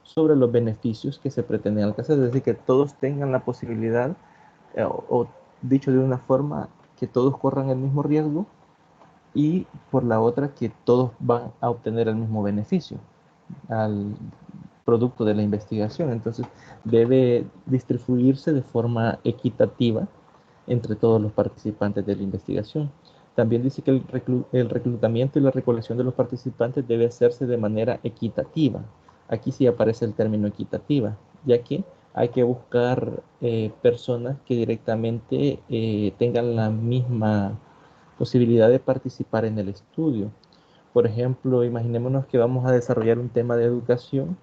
sobre los beneficios que se pretenden alcanzar, es decir, que todos tengan la posibilidad, o dicho de una forma, que todos corran el mismo riesgo, y por la otra, que todos van a obtener el mismo beneficio al producto de la investigación. Entonces, debe distribuirse de forma equitativa entre todos los participantes de la investigación. También dice que el reclutamiento y la recolección de los participantes debe hacerse de manera equitativa. Aquí sí aparece el término equitativa, ya que hay que buscar personas que directamente tengan la misma posibilidad de participar en el estudio. Por ejemplo, imaginémonos que vamos a desarrollar un tema de educación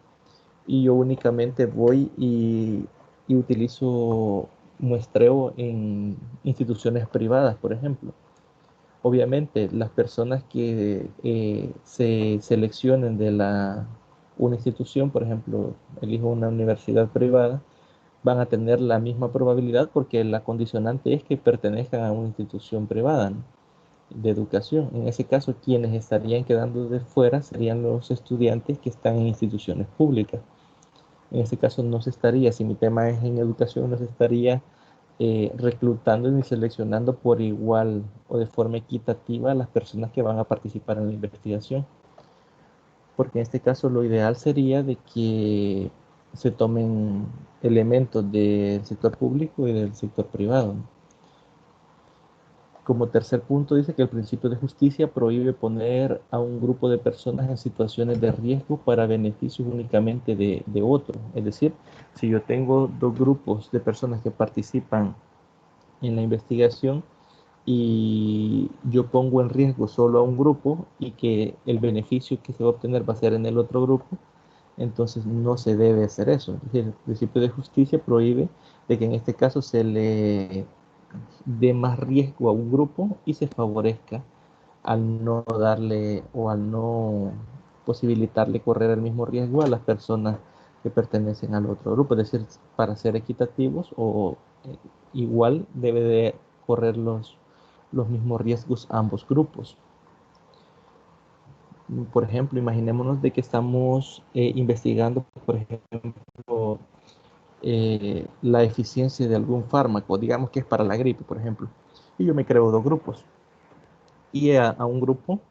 y yo únicamente voy y utilizo muestreo en instituciones privadas, por ejemplo. Obviamente, las personas que se seleccionen de una institución, por ejemplo, elijo una universidad privada, van a tener la misma probabilidad porque la condicionante es que pertenezcan a una institución privada, ¿no?, de educación. En ese caso, quienes estarían quedando de fuera serían los estudiantes que están en instituciones públicas. En este caso no se estaría, si mi tema es en educación, no se estaría reclutando y seleccionando por igual o de forma equitativa a las personas que van a participar en la investigación. Porque en este caso lo ideal sería de que se tomen elementos del sector público y del sector privado. Como tercer punto dice que el principio de justicia prohíbe poner a un grupo de personas en situaciones de riesgo para beneficios únicamente de otro. Es decir, si yo tengo dos grupos de personas que participan en la investigación y yo pongo en riesgo solo a un grupo y que el beneficio que se va a obtener va a ser en el otro grupo, entonces no se debe hacer eso. Es decir, el principio de justicia prohíbe de que en este caso se le dé más riesgo a un grupo y se favorezca al no darle o al no posibilitarle correr el mismo riesgo a las personas que pertenecen al otro grupo. Es decir, para ser equitativos o igual debe de correr los mismos riesgos a ambos grupos. Por ejemplo, imaginémonos de que estamos investigando, por ejemplo, la eficiencia de algún fármaco, digamos que es para la gripe, por ejemplo, y yo me creo dos grupos, y a un grupo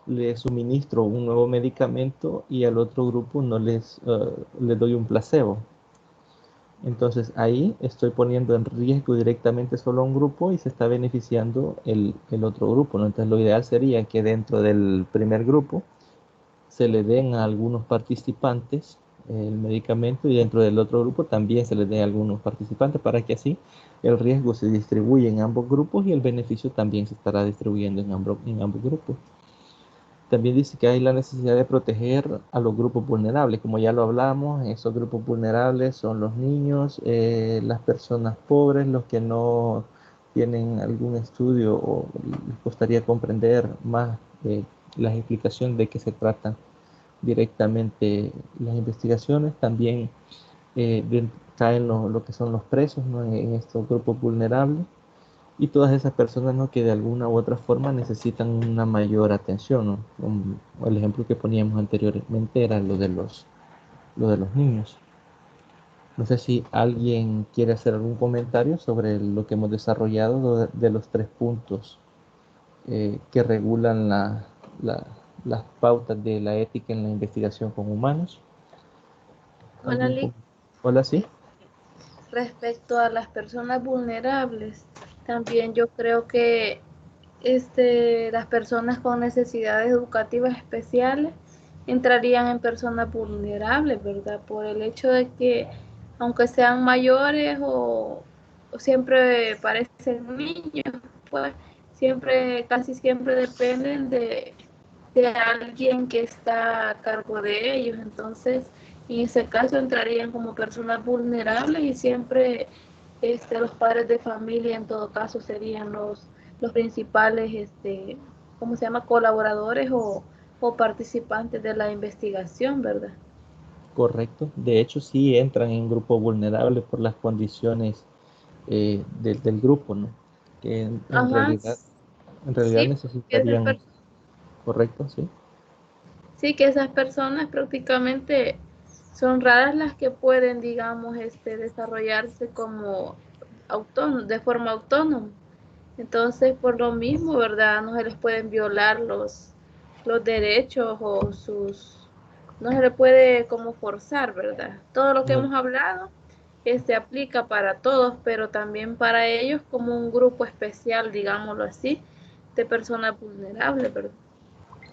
le suministro un nuevo medicamento y al otro grupo no les doy un placebo. Entonces ahí estoy poniendo en riesgo directamente solo a un grupo y se está beneficiando el otro grupo, ¿no? Entonces lo ideal sería que dentro del primer grupo se le den a algunos participantes el medicamento y dentro del otro grupo también se le dé a algunos participantes para que así el riesgo se distribuya en ambos grupos y el beneficio también se estará distribuyendo en ambos grupos. También dice que hay la necesidad de proteger a los grupos vulnerables. Como ya lo hablamos, esos grupos vulnerables son los niños, las personas pobres, los que no tienen algún estudio o les costaría comprender más las explicaciones de qué se tratan directamente las investigaciones. También caen lo que son los presos, ¿no? En estos grupos vulnerables y todas esas personas, ¿no? Que de alguna u otra forma necesitan una mayor atención, ¿no? Como el ejemplo que poníamos anteriormente era lo de los niños. No sé si alguien quiere hacer algún comentario sobre lo que hemos desarrollado de los tres puntos que regulan las pautas de la ética en la investigación con humanos. Hola, Lick. Hola, sí. Respecto a las personas vulnerables, también yo creo que las personas con necesidades educativas especiales entrarían en personas vulnerables, ¿verdad? Por el hecho de que, aunque sean mayores o siempre parecen niños, pues casi siempre dependen de alguien que está a cargo de ellos. Entonces, en ese caso entrarían como personas vulnerables y siempre los padres de familia en todo caso serían los principales, ¿cómo se llama? Colaboradores o participantes de la investigación, ¿verdad? Correcto. De hecho, sí entran en grupo vulnerable por las condiciones del grupo, ¿no? Que en Ajá, realidad sí, necesitarían, correcto, sí. sí, que esas personas prácticamente son raras las que pueden, digamos, desarrollarse como de forma autónoma. Entonces, por lo mismo, ¿verdad? No se les pueden violar los derechos o no se les puede como forzar, ¿verdad? Todo lo que No, hemos hablado se aplica para todos, pero también para ellos como un grupo especial, digámoslo así, de personas vulnerables, ¿verdad?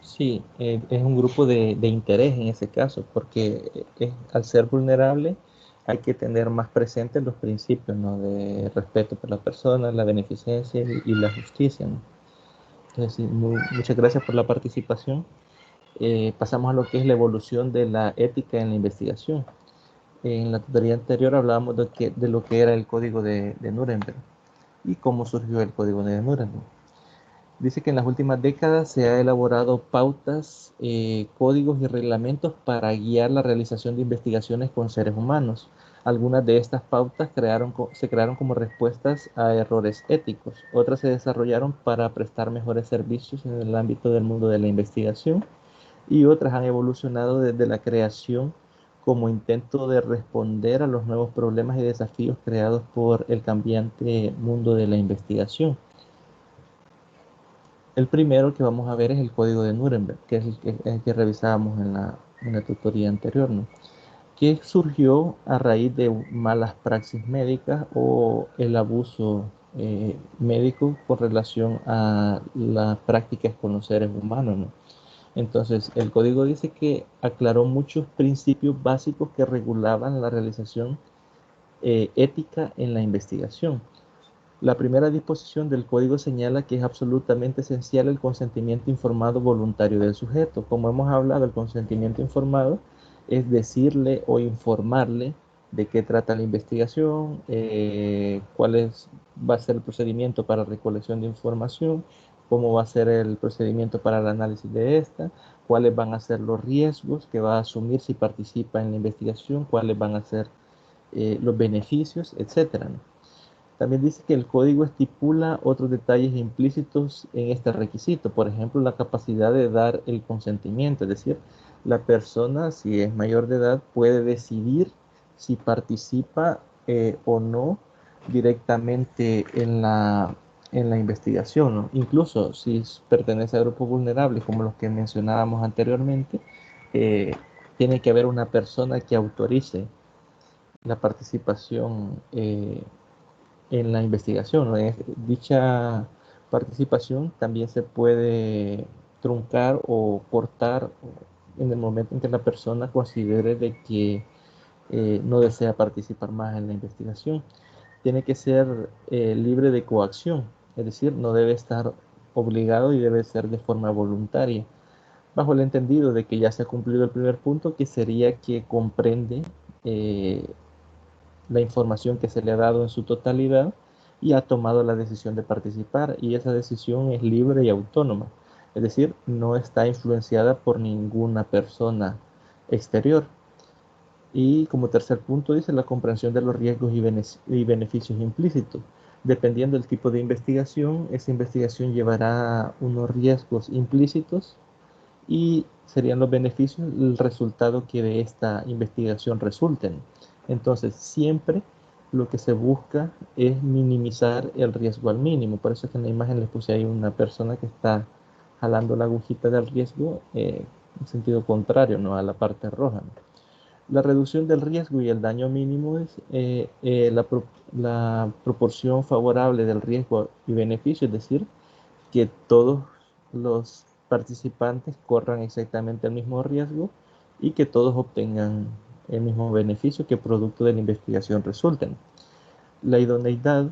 sí, es un grupo de interés en ese caso, porque al ser vulnerable hay que tener más presentes los principios, ¿no? De respeto por la persona, la beneficencia y la justicia, ¿no? Entonces, sí, muchas gracias por la participación. Pasamos a lo que es la evolución de la ética en la investigación. En la tutoría anterior hablábamos de lo que era el código de Nuremberg y cómo surgió el código de Nuremberg. Dice que en las últimas décadas se ha elaborado pautas, códigos y reglamentos para guiar la realización de investigaciones con seres humanos. Algunas de estas pautas se crearon como respuestas a errores éticos. Otras se desarrollaron para prestar mejores servicios en el ámbito del mundo de la investigación y otras han evolucionado desde la creación como intento de responder a los nuevos problemas y desafíos creados por el cambiante mundo de la investigación. El primero que vamos a ver es el código de Nuremberg, que es el que revisábamos en la tutoría anterior, ¿no? Que surgió a raíz de malas praxis médicas o el abuso médico con relación a las prácticas con los seres humanos, ¿no? Entonces, el código dice que aclaró muchos principios básicos que regulaban la realización ética en la investigación. La primera disposición del código señala que es absolutamente esencial el consentimiento informado voluntario del sujeto. Como hemos hablado, el consentimiento informado es decirle o informarle de qué trata la investigación, va a ser el procedimiento para recolección de información, cómo va a ser el procedimiento para el análisis de esta, cuáles van a ser los riesgos que va a asumir si participa en la investigación, cuáles van a ser los beneficios, etcétera, ¿no? También dice que el código estipula otros detalles implícitos en este requisito, por ejemplo, la capacidad de dar el consentimiento, es decir, la persona, si es mayor de edad, puede decidir si participa o no directamente en la investigación, ¿no? Incluso si pertenece a grupos vulnerables, como los que mencionábamos anteriormente, eh, tiene que haber una persona que autorice la participación en la investigación, ¿no? Dicha participación también se puede truncar o cortar en el momento en que la persona considere de que no desea participar más en la investigación. Tiene que ser libre de coacción, es decir, no debe estar obligado y debe ser de forma voluntaria, bajo el entendido de que ya se ha cumplido el primer punto, que sería que comprende eh, la información que se le ha dado en su totalidad y ha tomado la decisión de participar, y esa decisión es libre y autónoma, es decir, no está influenciada por ninguna persona exterior. Y como tercer punto dice la comprensión de los riesgos y beneficios implícitos. Dependiendo del tipo de investigación, esa investigación llevará unos riesgos implícitos y serían los beneficios el resultado que de esta investigación resulten. Entonces, siempre lo que se busca es minimizar el riesgo al mínimo. Por eso es que en la imagen les puse ahí una persona que está jalando la agujita del riesgo en sentido contrario, ¿no? A la parte roja, ¿no? La reducción del riesgo y el daño mínimo es la proporción favorable del riesgo y beneficio, es decir, que todos los participantes corran exactamente el mismo riesgo y que todos obtengan el mismo beneficio que producto de la investigación resulten. La idoneidad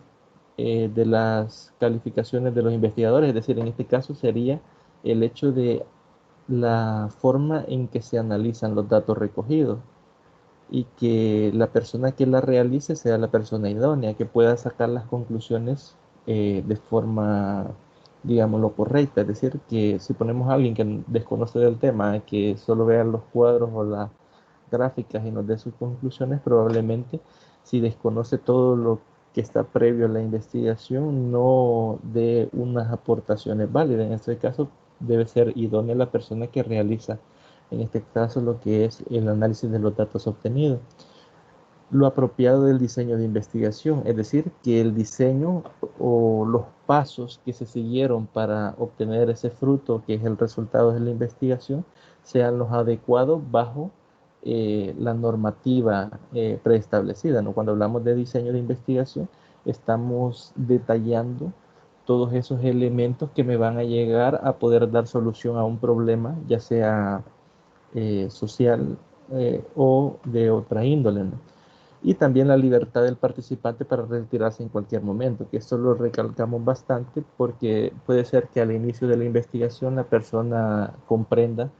de las calificaciones de los investigadores, es decir, en este caso sería el hecho de la forma en que se analizan los datos recogidos y que la persona que la realice sea la persona idónea, que pueda sacar las conclusiones de forma, digámoslo, correcta. Es decir, que si ponemos a alguien que desconoce del tema, que solo vea los cuadros o las gráficas y nos dé sus conclusiones, probablemente si desconoce todo lo que está previo a la investigación, no dé unas aportaciones válidas. En este caso, debe ser idónea la persona que realiza, en este caso, lo que es el análisis de los datos obtenidos. Lo apropiado del diseño de investigación, es decir, que el diseño o los pasos que se siguieron para obtener ese fruto, que es el resultado de la investigación, sean los adecuados bajo la normativa preestablecida, ¿no? Cuando hablamos de diseño de investigación, estamos detallando todos esos elementos que me van a llegar a poder dar solución a un problema, ya sea social o de otra índole, ¿no? Y también la libertad del participante para retirarse en cualquier momento, que esto lo recalcamos bastante porque puede ser que al inicio de la investigación la persona comprenda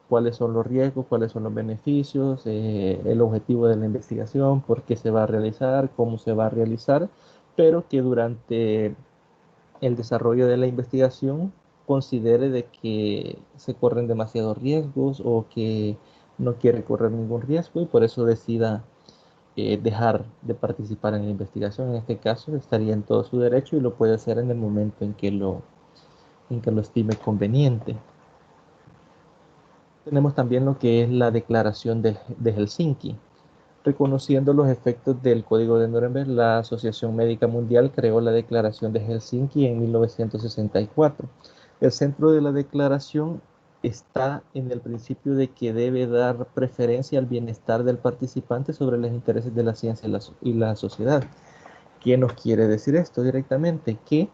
cuáles son los riesgos, cuáles son los beneficios, el objetivo de la investigación, por qué se va a realizar, cómo se va a realizar, pero que durante el desarrollo de la investigación considere de que se corren demasiados riesgos o que no quiere correr ningún riesgo y por eso decida dejar de participar en la investigación. En este caso estaría en todo su derecho y lo puede hacer en el momento en que lo estime conveniente. Tenemos también lo que es la Declaración de Helsinki. Reconociendo los efectos del Código de Nuremberg, la Asociación Médica Mundial creó la Declaración de Helsinki en 1964. El centro de la declaración está en el principio de que debe dar preferencia al bienestar del participante sobre los intereses de la ciencia y la sociedad. ¿Qué nos quiere decir esto directamente? Que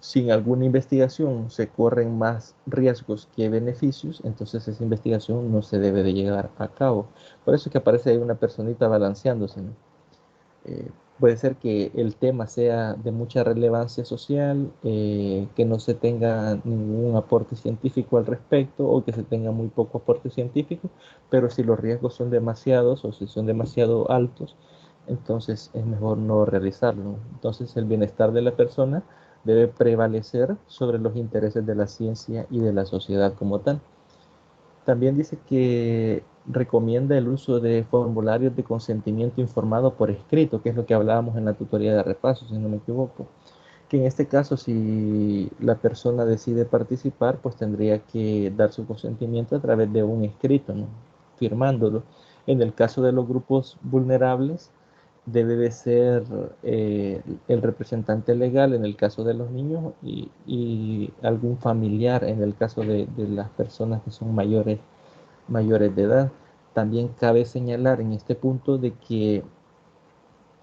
sin alguna investigación se corren más riesgos que beneficios, entonces esa investigación no se debe de llevar a cabo. Por eso es que aparece ahí una personita balanceándose, ¿no? Puede ser que el tema sea de mucha relevancia social, que no se tenga ningún aporte científico al respecto o que se tenga muy poco aporte científico, pero si los riesgos son demasiados o si son demasiado altos, entonces es mejor no realizarlo. Entonces el bienestar de la persona debe prevalecer sobre los intereses de la ciencia y de la sociedad como tal. También dice que recomienda el uso de formularios de consentimiento informado por escrito, que es lo que hablábamos en la tutoría de repaso, si no me equivoco. Que en este caso, si la persona decide participar, pues tendría que dar su consentimiento a través de un escrito, ¿no? Firmándolo. En el caso de los grupos vulnerables, debe de ser el representante legal en el caso de los niños y algún familiar en el caso de las personas que son mayores de edad. También cabe señalar en este punto de que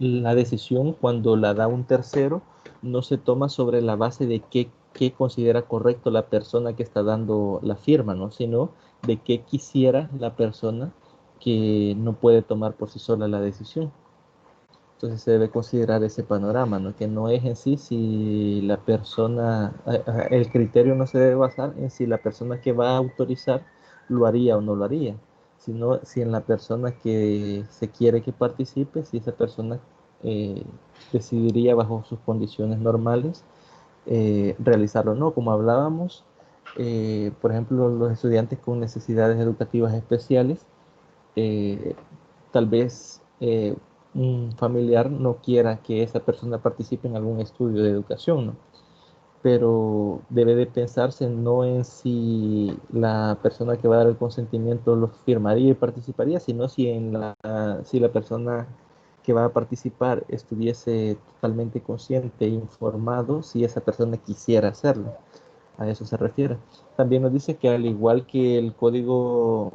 la decisión cuando la da un tercero no se toma sobre la base de qué considera correcto la persona que está dando la firma, ¿no? Sino de qué quisiera la persona que no puede tomar por sí sola la decisión. Entonces se debe considerar ese panorama, ¿no? Que no es en sí si la persona, el criterio no se debe basar en si la persona que va a autorizar lo haría o no lo haría, sino si en la persona que se quiere que participe, si esa persona eh, decidiría bajo sus condiciones normales realizarlo o no. Como hablábamos, por ejemplo, los estudiantes con necesidades educativas especiales, eh, tal vez un familiar no quiera que esa persona participe en algún estudio de educación, ¿no? Pero debe de pensarse no en si la persona que va a dar el consentimiento lo firmaría y participaría, sino si la persona que va a participar estuviese totalmente consciente e informado si esa persona quisiera hacerlo. A eso se refiere. También nos dice que al igual que el código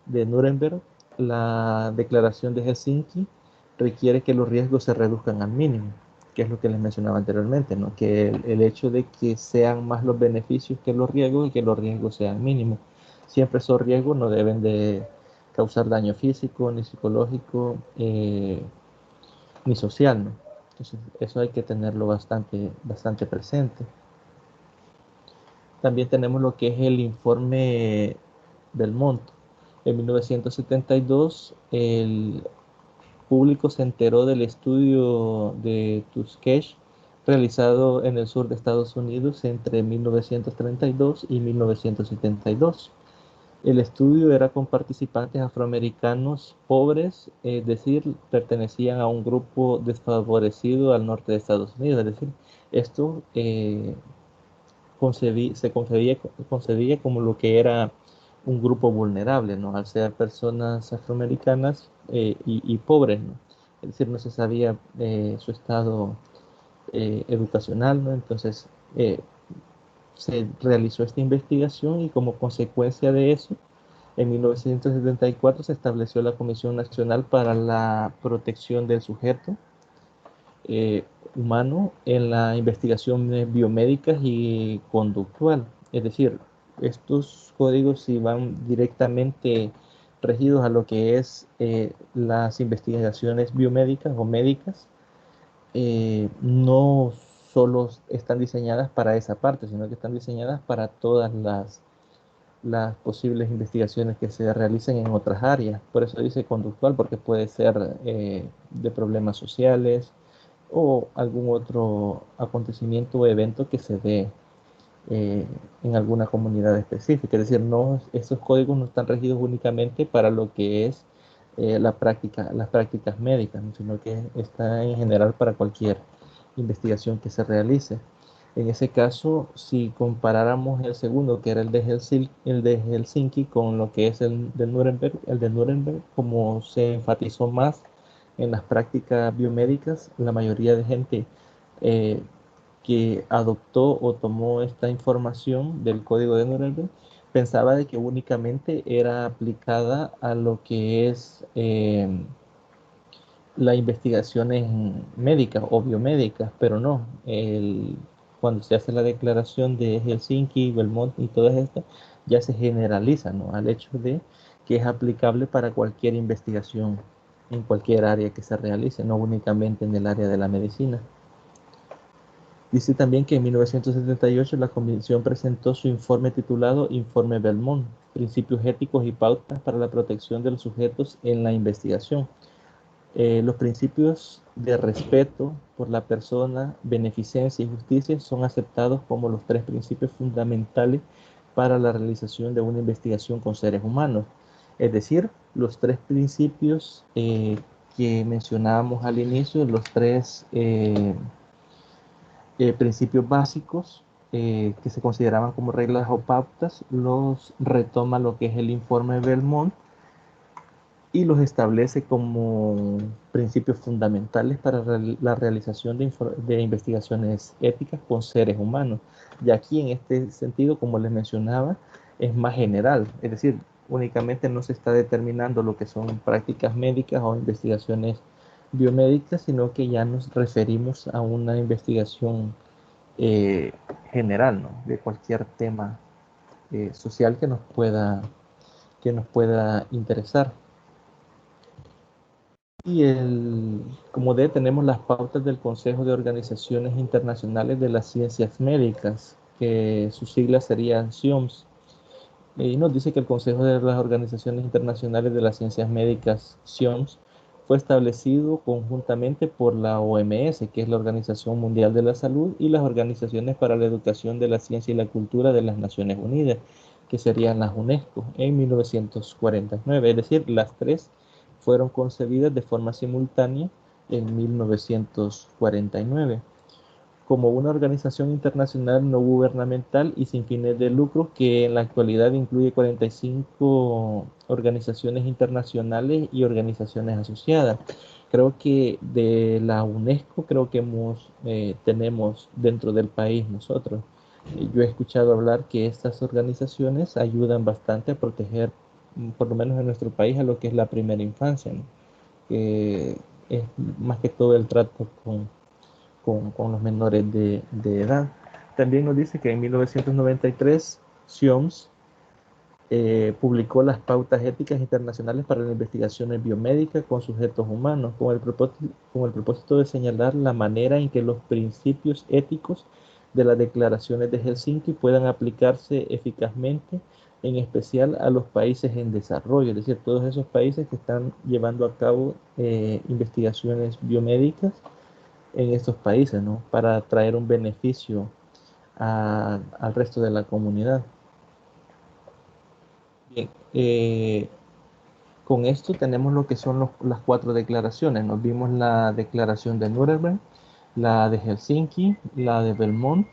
de Nuremberg, la declaración de Helsinki requiere que los riesgos se reduzcan al mínimo, que es lo que les mencionaba anteriormente, ¿no? Que el hecho de que sean más los beneficios que los riesgos y que los riesgos sean mínimos. Siempre esos riesgos no deben de causar daño físico, ni psicológico, ni social, ¿no? Entonces, eso hay que tenerlo bastante presente. También tenemos lo que es el informe del monto. En 1972, el público se enteró del estudio de Tuskegee realizado en el sur de Estados Unidos entre 1932 y 1972. El estudio era con participantes afroamericanos pobres, es decir, pertenecían a un grupo desfavorecido al norte de Estados Unidos. Es decir, esto concebía como lo que era un grupo vulnerable, ¿no? Al ser personas afroamericanas y pobres, ¿no? Es decir, no se sabía su estado educacional, ¿no? Entonces se realizó esta investigación y como consecuencia de eso, en 1974 se estableció la Comisión Nacional para la Protección del Sujeto humano en la investigación biomédica y conductual. Es decir, estos códigos si van directamente regidos a lo que es las investigaciones biomédicas o médicas, no solo están diseñadas para esa parte, sino que están diseñadas para todas las posibles investigaciones que se realicen en otras áreas. Por eso dice conductual, porque puede ser de problemas sociales, o algún otro acontecimiento o evento que se dé en alguna comunidad específica. Es decir, no, estos códigos no están regidos únicamente para lo que es las prácticas médicas, sino que está en general para cualquier investigación que se realice. En ese caso, si comparáramos el segundo, que era el de Helsinki, con lo que es el de Nuremberg, como se enfatizó más en las prácticas biomédicas, la mayoría de gente eh, que adoptó o tomó esta información del código de Nuremberg pensaba de que únicamente era aplicada a lo que es las investigaciones médicas o biomédicas, pero no. Cuando se hace la declaración de Helsinki, Belmont y todas estas, ya se generaliza, ¿no? Al hecho de que es aplicable para cualquier investigación en cualquier área que se realice, no únicamente en el área de la medicina. Dice también que en 1978 la Comisión presentó su informe titulado Informe Belmont, Principios éticos y pautas para la protección de los sujetos en la investigación. Los principios de respeto por la persona, beneficencia y justicia son aceptados como los tres principios fundamentales para la realización de una investigación con seres humanos. Es decir, los tres principios que mencionábamos al inicio, los tres principios básicos que se consideraban como reglas o pautas, los retoma lo que es el informe Belmont y los establece como principios fundamentales para la realización de investigaciones éticas con seres humanos. Y aquí en este sentido, como les mencionaba, es más general, es decir, únicamente no se está determinando lo que son prácticas médicas o investigaciones biomédicas, sino que ya nos referimos a una investigación eh, general, ¿no? De cualquier tema social que nos pueda interesar. Y como D tenemos las pautas del Consejo de Organizaciones Internacionales de las Ciencias Médicas, que sus siglas serían CIOMS. Y nos dice que el Consejo de las Organizaciones Internacionales de las Ciencias Médicas, CIOMS, fue establecido conjuntamente por la OMS, que es la Organización Mundial de la Salud, y las Organizaciones para la Educación de la Ciencia y la Cultura de las Naciones Unidas, que serían las UNESCO, en 1949. Es decir, las tres fueron concebidas de forma simultánea en 1949 como una organización internacional no gubernamental y sin fines de lucro que en la actualidad incluye 45 organizaciones internacionales y organizaciones asociadas. Creo que de la UNESCO, creo que tenemos dentro del país nosotros. Yo he escuchado hablar que estas organizaciones ayudan bastante a proteger, por lo menos en nuestro país, a lo que es la primera infancia, ¿no? Que es más que todo el trato con los menores de edad. También nos dice que en 1993 CIOMS publicó las pautas éticas internacionales para las investigaciones biomédicas con sujetos humanos, con el propósito de señalar la manera en que los principios éticos de las declaraciones de Helsinki puedan aplicarse eficazmente, en especial a los países en desarrollo, es decir, todos esos países que están llevando a cabo investigaciones biomédicas en estos países, ¿no? Para traer un beneficio al resto de la comunidad. Bien, con esto tenemos lo que son las cuatro declaraciones. Nos vimos la declaración de Nuremberg, la de Helsinki, la de Belmont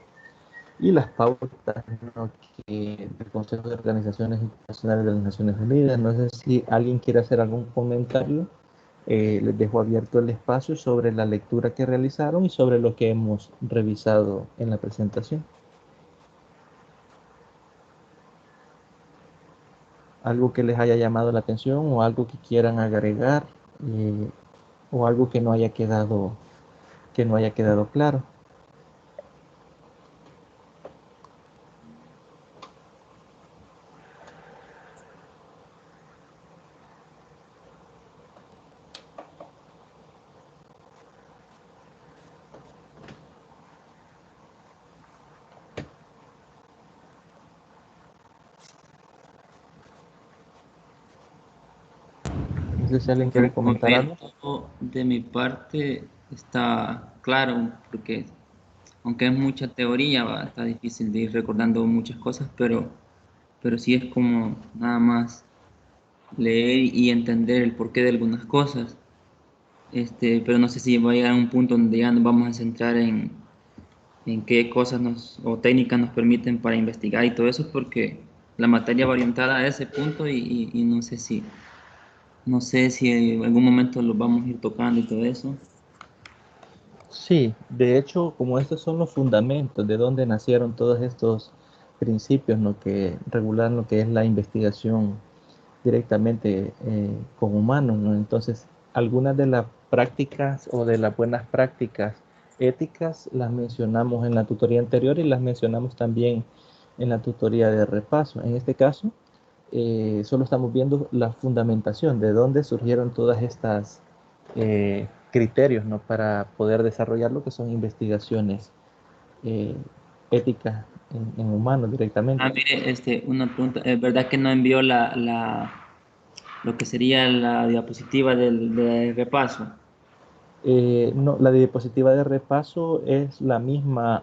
y las pautas, ¿no? Del Consejo de Organizaciones Internacionales de las Naciones Unidas. No sé si alguien quiere hacer algún comentario. Les dejo abierto el espacio sobre la lectura que realizaron y sobre lo que hemos revisado en la presentación. Algo que les haya llamado la atención o algo que quieran agregar o algo que no haya quedado claro. No sé si alguien Por quiere el comentar algo. momento, de mi parte, está claro, porque aunque es mucha teoría, está difícil de ir recordando muchas cosas, pero sí es como nada más leer y entender el porqué de algunas cosas. Pero no sé si va a llegar a un punto donde ya nos vamos a centrar en qué cosas o técnicas nos permiten para investigar y todo eso, porque la materia va orientada a ese punto y no sé si en algún momento lo vamos a ir tocando y todo eso. Sí, de hecho, como estos son los fundamentos de donde nacieron todos estos principios, ¿no? Que regulan lo que es la investigación directamente con humanos, ¿no? Entonces, algunas de las prácticas o de las buenas prácticas éticas las mencionamos en la tutoría anterior y las mencionamos también en la tutoría de repaso. En este caso, solo estamos viendo la fundamentación de dónde surgieron todas estas criterios, ¿no? Para poder desarrollar lo que son investigaciones eh, éticas en humanos directamente. Mire, una pregunta, ¿es verdad que no envió lo que sería la diapositiva del repaso? No, la diapositiva de repaso es la misma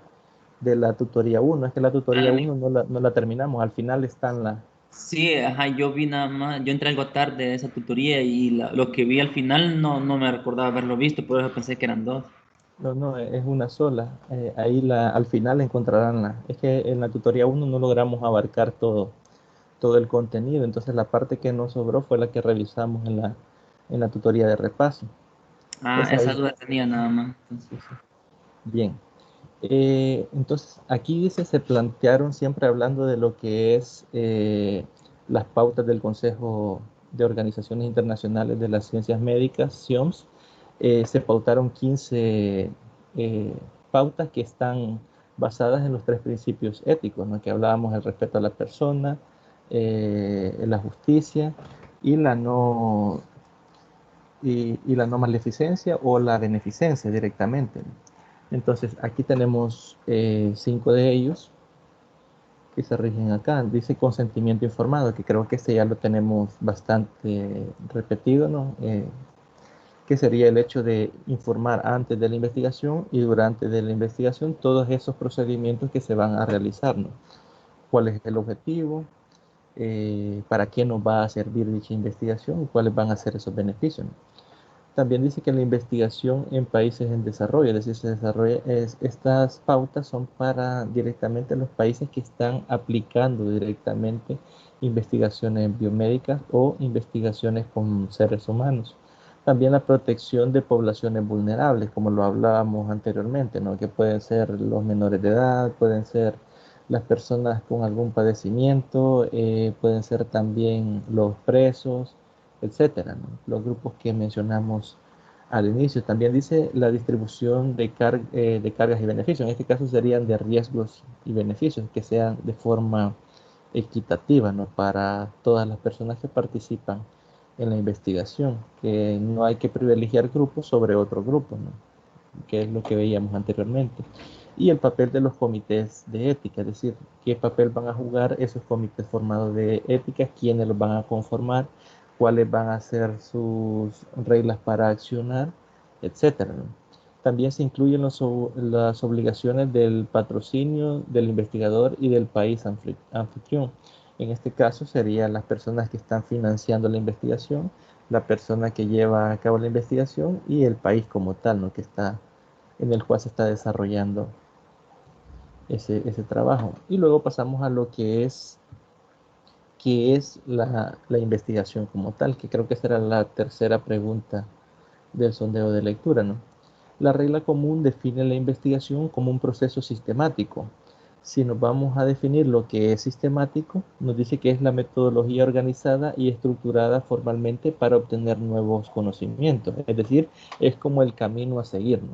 de la tutoría uno. Es que la tutoría uno no la terminamos, al final están las... Sí, ajá, yo vi nada más, yo entré algo tarde de esa tutoría y lo que vi al final no me recordaba haberlo visto, por eso pensé que eran dos. No, no, es una sola. Ahí al final encontrarán la... Es que en la tutoría uno no logramos abarcar todo el contenido, entonces la parte que nos sobró fue la que revisamos en la tutoría de repaso. Ah, Es esa ahí. duda tenía nada más. Entonces. Sí, sí. Bien. Entonces, aquí dice, se plantearon siempre hablando de lo que es las pautas del Consejo de Organizaciones Internacionales de las Ciencias Médicas, CIOMS. Se pautaron 15 pautas que están basadas en los tres principios éticos, ¿no? Que hablábamos: el respeto a la persona, la justicia y la no maleficencia o la beneficencia directamente, ¿no? Entonces, aquí tenemos 5 de ellos que se rigen acá. Dice consentimiento informado, que creo que este ya lo tenemos bastante repetido, ¿no? Que sería el hecho de informar antes de la investigación y durante de la investigación todos esos procedimientos que se van a realizar, ¿no? ¿Cuál es el objetivo? ¿Para qué nos va a servir dicha investigación? ¿Y cuáles van a ser esos beneficios, ¿no? También dice que la investigación en países en desarrollo, es decir, estas pautas son para directamente los países que están aplicando directamente investigaciones biomédicas o investigaciones con seres humanos. También la protección de poblaciones vulnerables, como lo hablábamos anteriormente, ¿no? Que pueden ser los menores de edad, pueden ser las personas con algún padecimiento, pueden ser también los presos, etcétera, ¿no? Los grupos que mencionamos al inicio. También dice la distribución de cargas y beneficios. En este caso serían de riesgos y beneficios que sean de forma equitativa, ¿no? Para todas las personas que participan en la investigación, que no hay que privilegiar grupos sobre otros grupos, ¿no? Que es lo que veíamos anteriormente. Y el papel de los comités de ética, es decir, qué papel van a jugar esos comités formados de ética, quiénes los van a conformar, cuáles van a ser sus reglas para accionar, etcétera, ¿no? También se incluyen las obligaciones del patrocinio, del investigador y del país anfitrión. En este caso serían las personas que están financiando la investigación, la persona que lleva a cabo la investigación y el país como tal, ¿no? Que está, en el cual se está desarrollando ese trabajo. Y luego pasamos a lo que es la investigación como tal, que creo que será la tercera pregunta del sondeo de lectura, ¿no? La regla común define la investigación como un proceso sistemático. Si nos vamos a definir lo que es sistemático, nos dice que es la metodología organizada y estructurada formalmente para obtener nuevos conocimientos. Es decir, es como el camino a seguir, ¿no?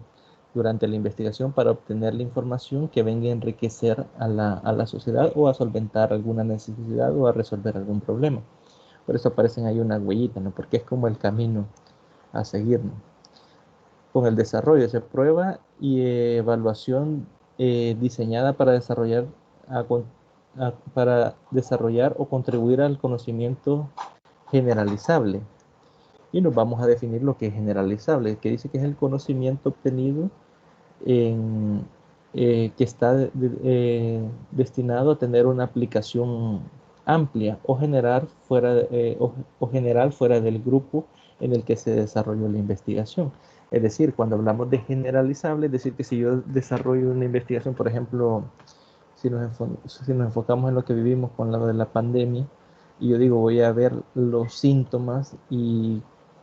Durante la investigación para obtener la información que venga a enriquecer a la sociedad o a solventar alguna necesidad o a resolver algún problema. Por eso aparecen ahí una huellita, ¿no? Porque es como el camino a seguir, ¿no? Con el desarrollo se prueba y evaluación diseñada para desarrollar o contribuir al conocimiento generalizable. Y nos vamos a definir lo que es generalizable, que dice que es el conocimiento obtenido que está destinado a tener una aplicación amplia o general fuera del grupo en el que se desarrolló la investigación. Es decir, cuando hablamos de generalizable, es decir, que si yo desarrollo una investigación, por ejemplo, si nos enfocamos en lo que vivimos con lo de la pandemia, y yo digo, voy a ver los síntomas y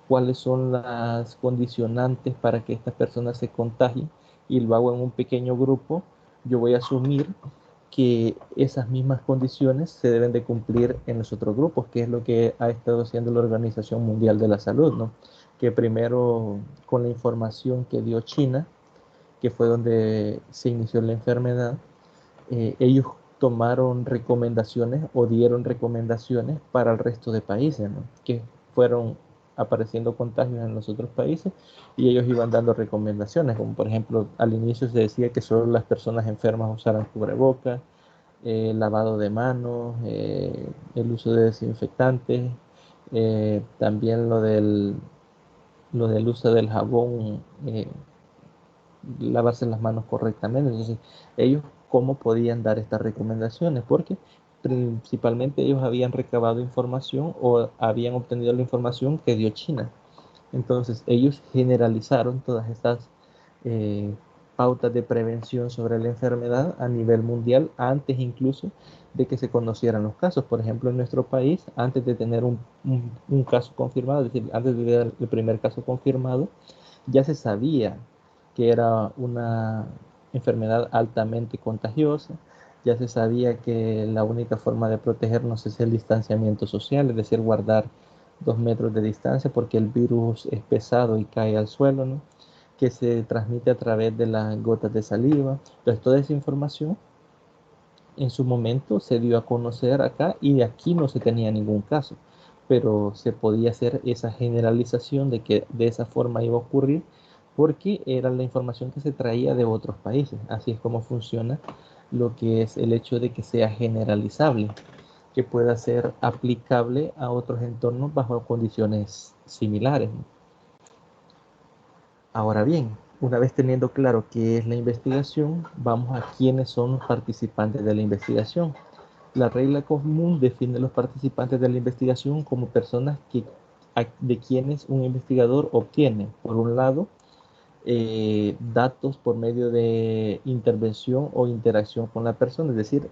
cuáles son las condicionantes para que estas personas se contagien, y lo hago en un pequeño grupo, yo voy a asumir que esas mismas condiciones se deben de cumplir en los otros grupos, que es lo que ha estado haciendo la Organización Mundial de la Salud, ¿no? Que primero, con la información que dio China, que fue donde se inició la enfermedad, ellos tomaron recomendaciones o dieron recomendaciones para el resto de países, ¿no? Que fueron apareciendo contagios en los otros países y ellos iban dando recomendaciones, como por ejemplo al inicio se decía que solo las personas enfermas usaran cubrebocas, lavado de manos, el uso de desinfectantes, también lo del uso del jabón, lavarse las manos correctamente. Entonces, ellos cómo podían dar estas recomendaciones, porque principalmente ellos habían recabado información o habían obtenido la información que dio China. Entonces, ellos generalizaron todas estas eh, pautas de prevención sobre la enfermedad a nivel mundial antes incluso de que se conocieran los casos. Por ejemplo, en nuestro país, antes de tener un caso confirmado, es decir, antes de ver el primer caso confirmado, ya se sabía que era una enfermedad altamente contagiosa, ya se sabía que la única forma de protegernos es el distanciamiento social, es decir, guardar 2 metros de distancia porque el virus es pesado y cae al suelo, ¿no? Que se transmite a través de las gotas de saliva. Entonces, toda esa información en su momento se dio a conocer acá y de aquí no se tenía ningún caso, pero se podía hacer esa generalización de que de esa forma iba a ocurrir porque era la información que se traía de otros países. Así es como funciona lo que es el hecho de que sea generalizable, que pueda ser aplicable a otros entornos bajo condiciones similares. Ahora bien, una vez teniendo claro qué es la investigación, vamos a quiénes son los participantes de la investigación. La regla común define a los participantes de la investigación como personas de quienes un investigador obtiene, por un lado, datos por medio de intervención o interacción con la persona, es decir,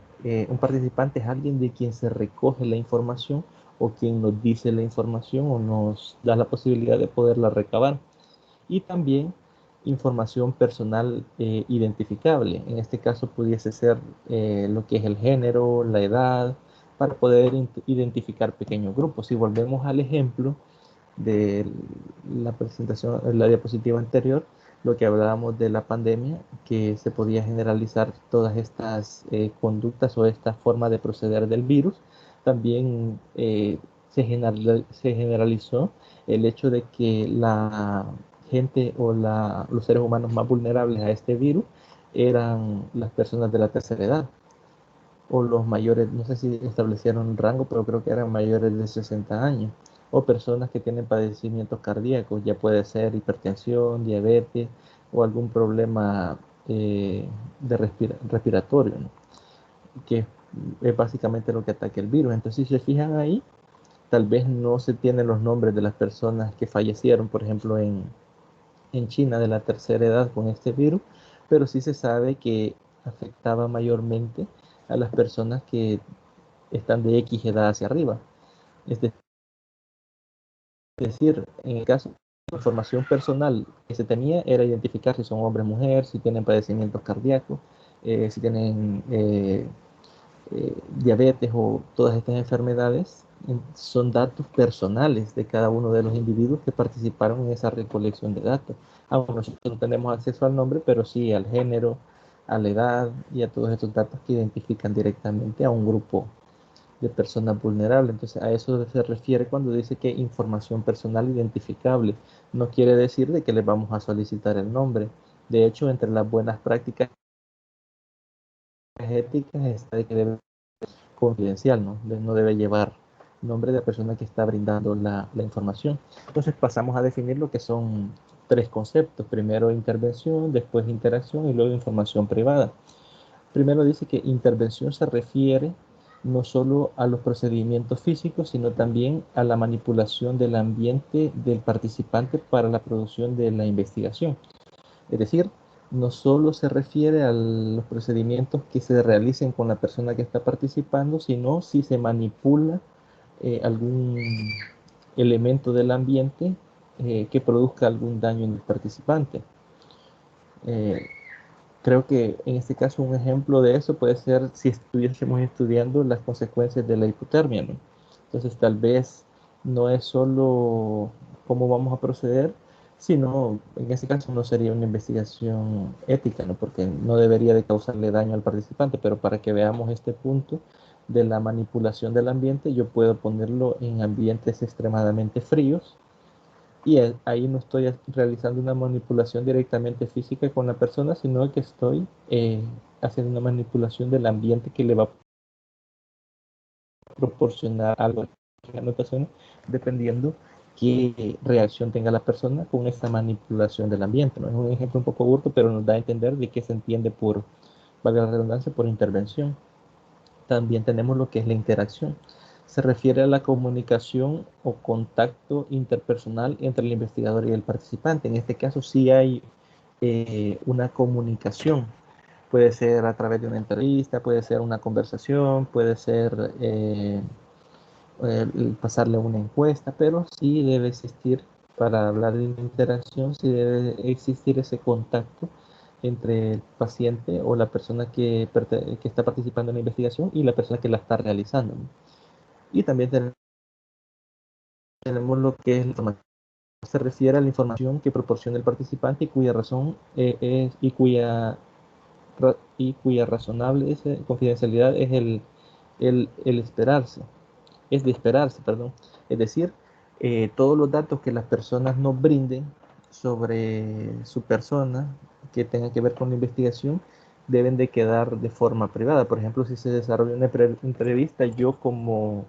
un participante es alguien de quien se recoge la información o quien nos dice la información o nos da la posibilidad de poderla recabar. Y también información personal identificable. En este caso pudiese ser lo que es el género, la edad, para poder identificar pequeños grupos. Si volvemos al ejemplo de la presentación, la diapositiva anterior, lo que hablábamos de la pandemia, que se podía generalizar todas estas conductas o esta forma de proceder del virus, también se generalizó el hecho de que la gente o los seres humanos más vulnerables a este virus eran las personas de la tercera edad o los mayores, no sé si establecieron un rango, pero creo que eran mayores de 60 años, o personas que tienen padecimientos cardíacos, ya puede ser hipertensión, diabetes o algún problema de respiratorio, ¿no? Que es básicamente lo que ataca el virus. Entonces, si se fijan ahí, tal vez no se tienen los nombres de las personas que fallecieron, por ejemplo, en China de la tercera edad con este virus, pero sí se sabe que afectaba mayormente a las personas que están de X edad hacia arriba. Es decir, en el caso de la información personal que se tenía era identificar si son hombres o mujeres, si tienen padecimientos cardíacos, si tienen diabetes o todas estas enfermedades. Son datos personales de cada uno de los individuos que participaron en esa recolección de datos. Aún nosotros no tenemos acceso al nombre, pero sí al género, a la edad y a todos estos datos que identifican directamente a un grupo de personas vulnerables. Entonces, a eso se refiere cuando dice que información personal identificable. No quiere decir de que les vamos a solicitar el nombre. De hecho, entre las buenas prácticas éticas está de que debe ser confidencial, ¿no? No debe llevar nombre de la persona que está brindando la información. Entonces, pasamos a definir lo que son 3 conceptos. Primero intervención, después interacción y luego información privada. Primero dice que intervención se refiere no solo a los procedimientos físicos, sino también a la manipulación del ambiente del participante para la producción de la investigación. Es decir, no solo se refiere a los procedimientos que se realicen con la persona que está participando, sino si se manipula algún elemento del ambiente que produzca algún daño en el participante. Creo que en este caso un ejemplo de eso puede ser si estuviésemos estudiando las consecuencias de la hipotermia, ¿no? Entonces tal vez no es solo cómo vamos a proceder, sino en este caso no sería una investigación ética, ¿no? Porque no debería de causarle daño al participante, pero para que veamos este punto de la manipulación del ambiente, yo puedo ponerlo en ambientes extremadamente fríos y ahí no estoy realizando una manipulación directamente física con la persona, sino que estoy haciendo una manipulación del ambiente que le va a proporcionar algo a la persona, dependiendo qué reacción tenga la persona con esta manipulación del ambiente, ¿no? Es un ejemplo un poco burdo, pero nos da a entender de qué se entiende por, valga la redundancia, por intervención. También tenemos lo que es la interacción. Se refiere a la comunicación o contacto interpersonal entre el investigador y el participante. En este caso sí hay una comunicación. Puede ser a través de una entrevista, puede ser una conversación, puede ser pasarle una encuesta, pero sí debe existir, para hablar de una interacción, sí debe existir ese contacto entre el paciente o la persona que está participando en la investigación y la persona que la está realizando, ¿no? Y también tenemos lo que es la información. Se refiere a la información que proporciona el participante y cuya razón y cuya razonable confidencialidad es el esperarse, es de esperarse, perdón. Es decir, todos los datos que las personas nos brinden sobre su persona que tengan que ver con la investigación deben de quedar de forma privada. Por ejemplo, si se desarrolla una entrevista, yo como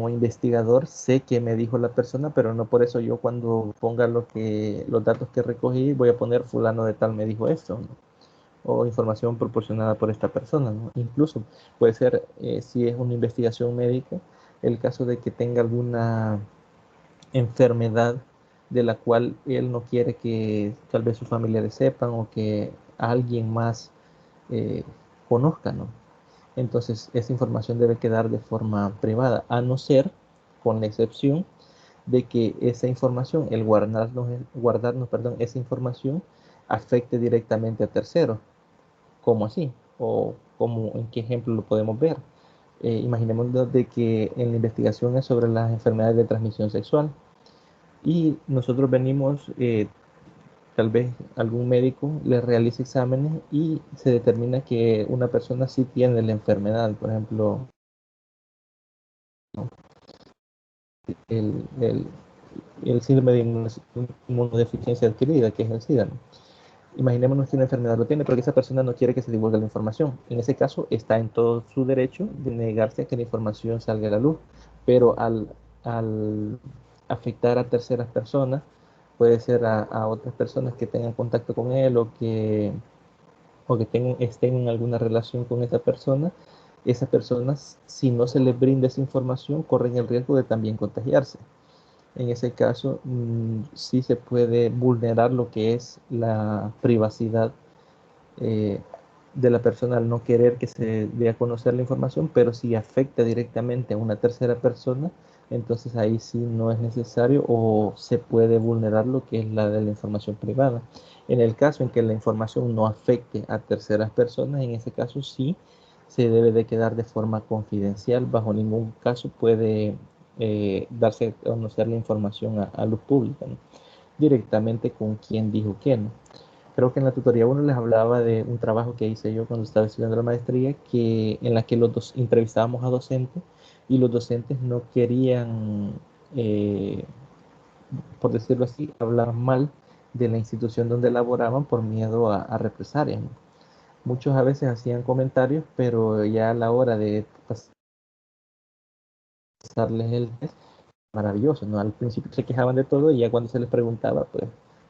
investigador sé que me dijo la persona, pero no por eso yo cuando ponga los datos que recogí voy a poner fulano de tal me dijo esto, ¿no? O información proporcionada por esta persona, ¿no? Incluso puede ser, si es una investigación médica, el caso de que tenga alguna enfermedad de la cual él no quiere que tal vez sus familiares sepan o que alguien más eh, conozca, ¿no? Entonces, esa información debe quedar de forma privada, a no ser, con la excepción de que esa información, el guardarnos, perdón, esa información afecte directamente a terceros. ¿Cómo así? ¿O cómo, en qué ejemplo lo podemos ver? Imaginemos de que en la investigación es sobre las enfermedades de transmisión sexual y nosotros venimos, tal vez algún médico le realice exámenes y se determina que una persona sí tiene la enfermedad, por ejemplo, el, el, el síndrome de inmunodeficiencia adquirida, que es el SIDA, ¿no? Imaginémonos que una enfermedad lo tiene, pero que esa persona no quiere que se divulgue la información. En ese caso, está en todo su derecho de negarse a que la información salga a la luz, pero al afectar a terceras personas, puede ser a otras personas que tengan contacto con él o que estén en alguna relación con esa persona, esas personas, si no se les brinda esa información, corren el riesgo de también contagiarse. En ese caso, sí se puede vulnerar lo que es la privacidad eh, de la persona al no querer que se dé a conocer la información, pero si afecta directamente a una tercera persona, entonces ahí sí no es necesario o se puede vulnerar lo que es la de la información privada. En el caso en que la información no afecte a terceras personas, en ese caso sí se debe de quedar de forma confidencial. Bajo ningún caso puede darse a conocer la información a luz pública, ¿no? Directamente con quien dijo que no. Creo que en la tutoría 1 les hablaba de un trabajo que hice yo cuando estaba estudiando la maestría, en la que los dos entrevistábamos a docentes y los docentes no querían, eh, por decirlo así, hablar mal de la institución donde laboraban por miedo a represalias, ¿no? Muchos a veces hacían comentarios, pero ya a la hora de pasarles el test, maravilloso, ¿no? Al principio se quejaban de todo y ya cuando se les preguntaba, pues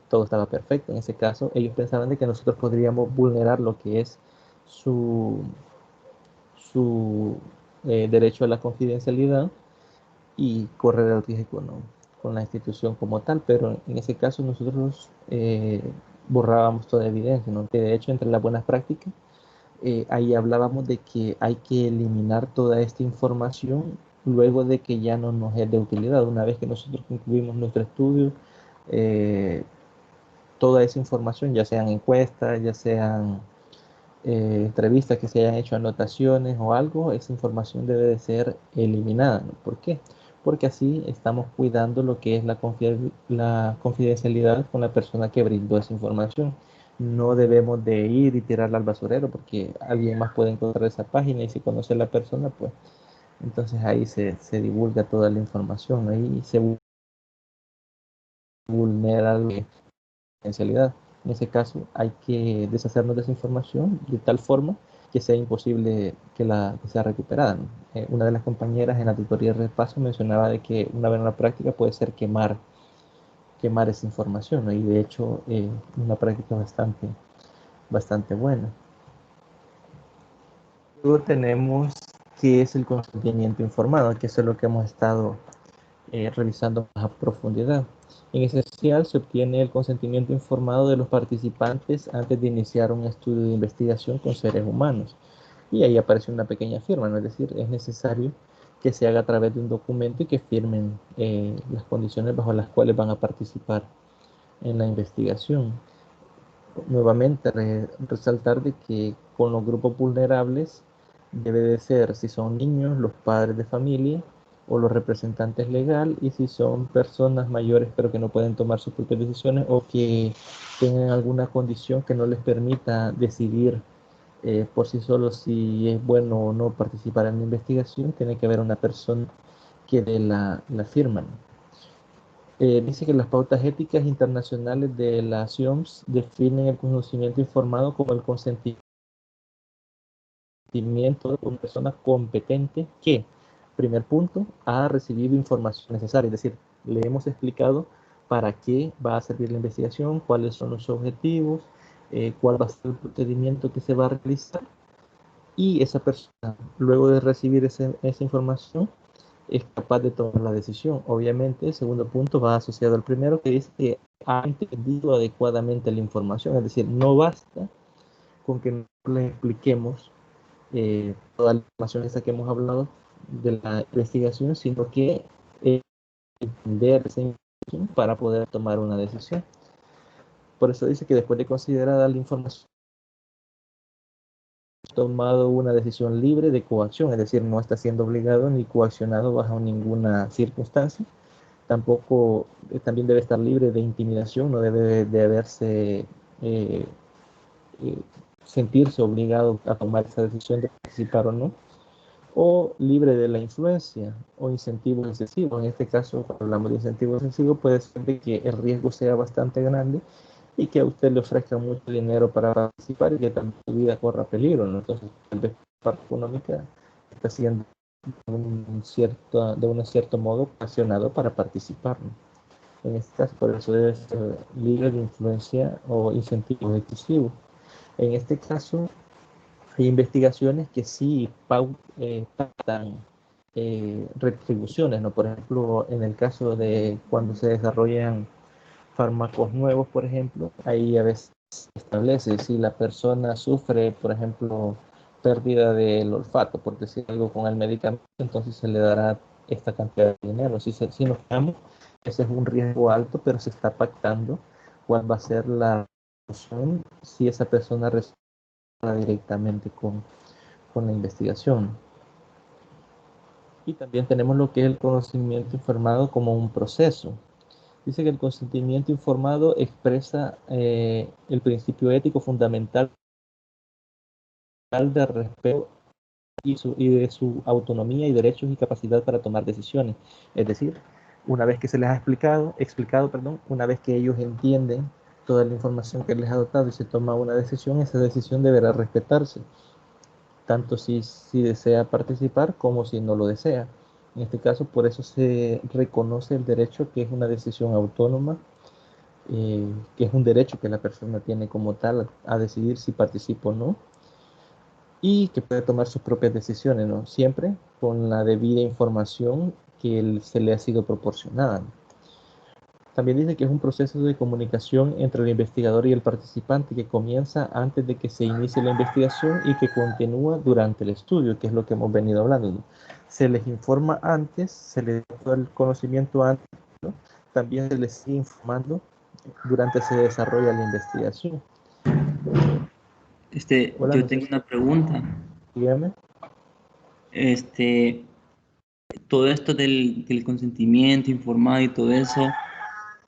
todo estaba perfecto. En ese caso, ellos pensaban de que nosotros podríamos vulnerar lo que es su, su derecho a la confidencialidad y correr el riesgo, ¿no?, con la institución como tal, pero en ese caso nosotros borrábamos toda evidencia, ¿no?, que de hecho entre las buenas prácticas, ahí hablábamos de que hay que eliminar toda esta información luego de que ya no nos es de utilidad. Una vez que nosotros concluimos nuestro estudio, toda esa información, ya sean encuestas, ya sean entrevistas que se hayan hecho, anotaciones o algo, esa información debe de ser eliminada, ¿no? ¿Por qué? Porque así estamos cuidando lo que es la confidencialidad con la persona que brindó esa información. No debemos de ir y tirarla al basurero porque alguien más puede encontrar esa página y si conoce a la persona, pues entonces ahí se divulga toda la información, ahí se vulnera la confidencialidad. En ese caso hay que deshacernos de esa información de tal forma que sea imposible que sea recuperada, ¿no? Una de las compañeras en la tutoría de repaso mencionaba de que una buena práctica puede ser quemar esa información, ¿no? Y de hecho una práctica bastante buena. Luego tenemos qué es el consentimiento informado, que eso es lo que hemos estado revisando más a profundidad. En esencial, se obtiene el consentimiento informado de los participantes antes de iniciar un estudio de investigación con seres humanos. Y ahí aparece una pequeña firma, ¿no? Es decir, es necesario que se haga a través de un documento y que firmen las condiciones bajo las cuales van a participar en la investigación. Nuevamente, resaltar de que con los grupos vulnerables debe de ser, si son niños, los padres de familia o los representantes legales, y si son personas mayores pero que no pueden tomar sus propias decisiones o que tengan alguna condición que no les permita decidir por sí solos si es bueno o no participar en la investigación, tiene que haber una persona que dé la firma, ¿no? Dice que las pautas éticas internacionales de la OMS definen el conocimiento informado como el consentimiento de una persona competente que, primer punto, ha recibido información necesaria. Es decir, le hemos explicado para qué va a servir la investigación, cuáles son los objetivos, cuál va a ser el procedimiento que se va a realizar, y esa persona, luego de recibir esa información, es capaz de tomar la decisión. Obviamente, el segundo punto va asociado al primero, que dice que ha entendido adecuadamente la información. Es decir, no basta con que nosotros le expliquemos toda la información esa que hemos hablado de la investigación, sino que entender esa información para poder tomar una decisión. Por eso dice que después de considerada la información, tomado una decisión libre de coacción, es decir, no está siendo obligado ni coaccionado bajo ninguna circunstancia. Tampoco también debe estar libre de intimidación, no debe de haberse eh, eh, sentirse obligado a tomar esa decisión de participar o no, o libre de la influencia o incentivo excesivo. En este caso, cuando hablamos de incentivo excesivo, puede ser de que el riesgo sea bastante grande y que a usted le ofrezca mucho dinero para participar y que también su vida corra peligro, ¿no? Entonces, tal vez parte económica está siendo de un cierto modo ocasionado para participar, ¿no? En este caso, por eso debe ser libre de influencia o incentivo excesivo. En este caso, hay investigaciones que sí pautan retribuciones, ¿no? Por ejemplo, en el caso de cuando se desarrollan fármacos nuevos, por ejemplo, ahí a veces se establece si la persona sufre, por ejemplo, pérdida del olfato, por decir algo con el medicamento, entonces se le dará esta cantidad de dinero. Si nos quedamos, ese es un riesgo alto, pero se está pactando cuál va a ser la solución si esa persona resulta directamente con la investigación. Y también tenemos lo que es el conocimiento informado como un proceso. Dice que el consentimiento informado expresa el principio ético fundamental de respeto y de su autonomía y derechos y capacidad para tomar decisiones. Es decir, una vez que se les ha explicado, una vez que ellos entienden toda la información que les ha dado y se toma una decisión, esa decisión deberá respetarse, tanto si desea participar como si no lo desea. En este caso, por eso se reconoce el derecho que es una decisión autónoma, que es un derecho que la persona tiene como tal a decidir si participa o no. y que puede tomar sus propias decisiones, ¿no? Siempre con la debida información que se le ha sido proporcionada. También dice que es un proceso de comunicación entre el investigador y el participante que comienza antes de que se inicie la investigación y que continúa durante el estudio, que es lo que hemos venido hablando, ¿no? Se les informa antes, se les da el conocimiento antes, ¿no? También se les sigue informando durante se desarrolla la investigación. Hola, Yo no sé tengo si... una pregunta. Dígame. Todo esto del consentimiento informado y todo eso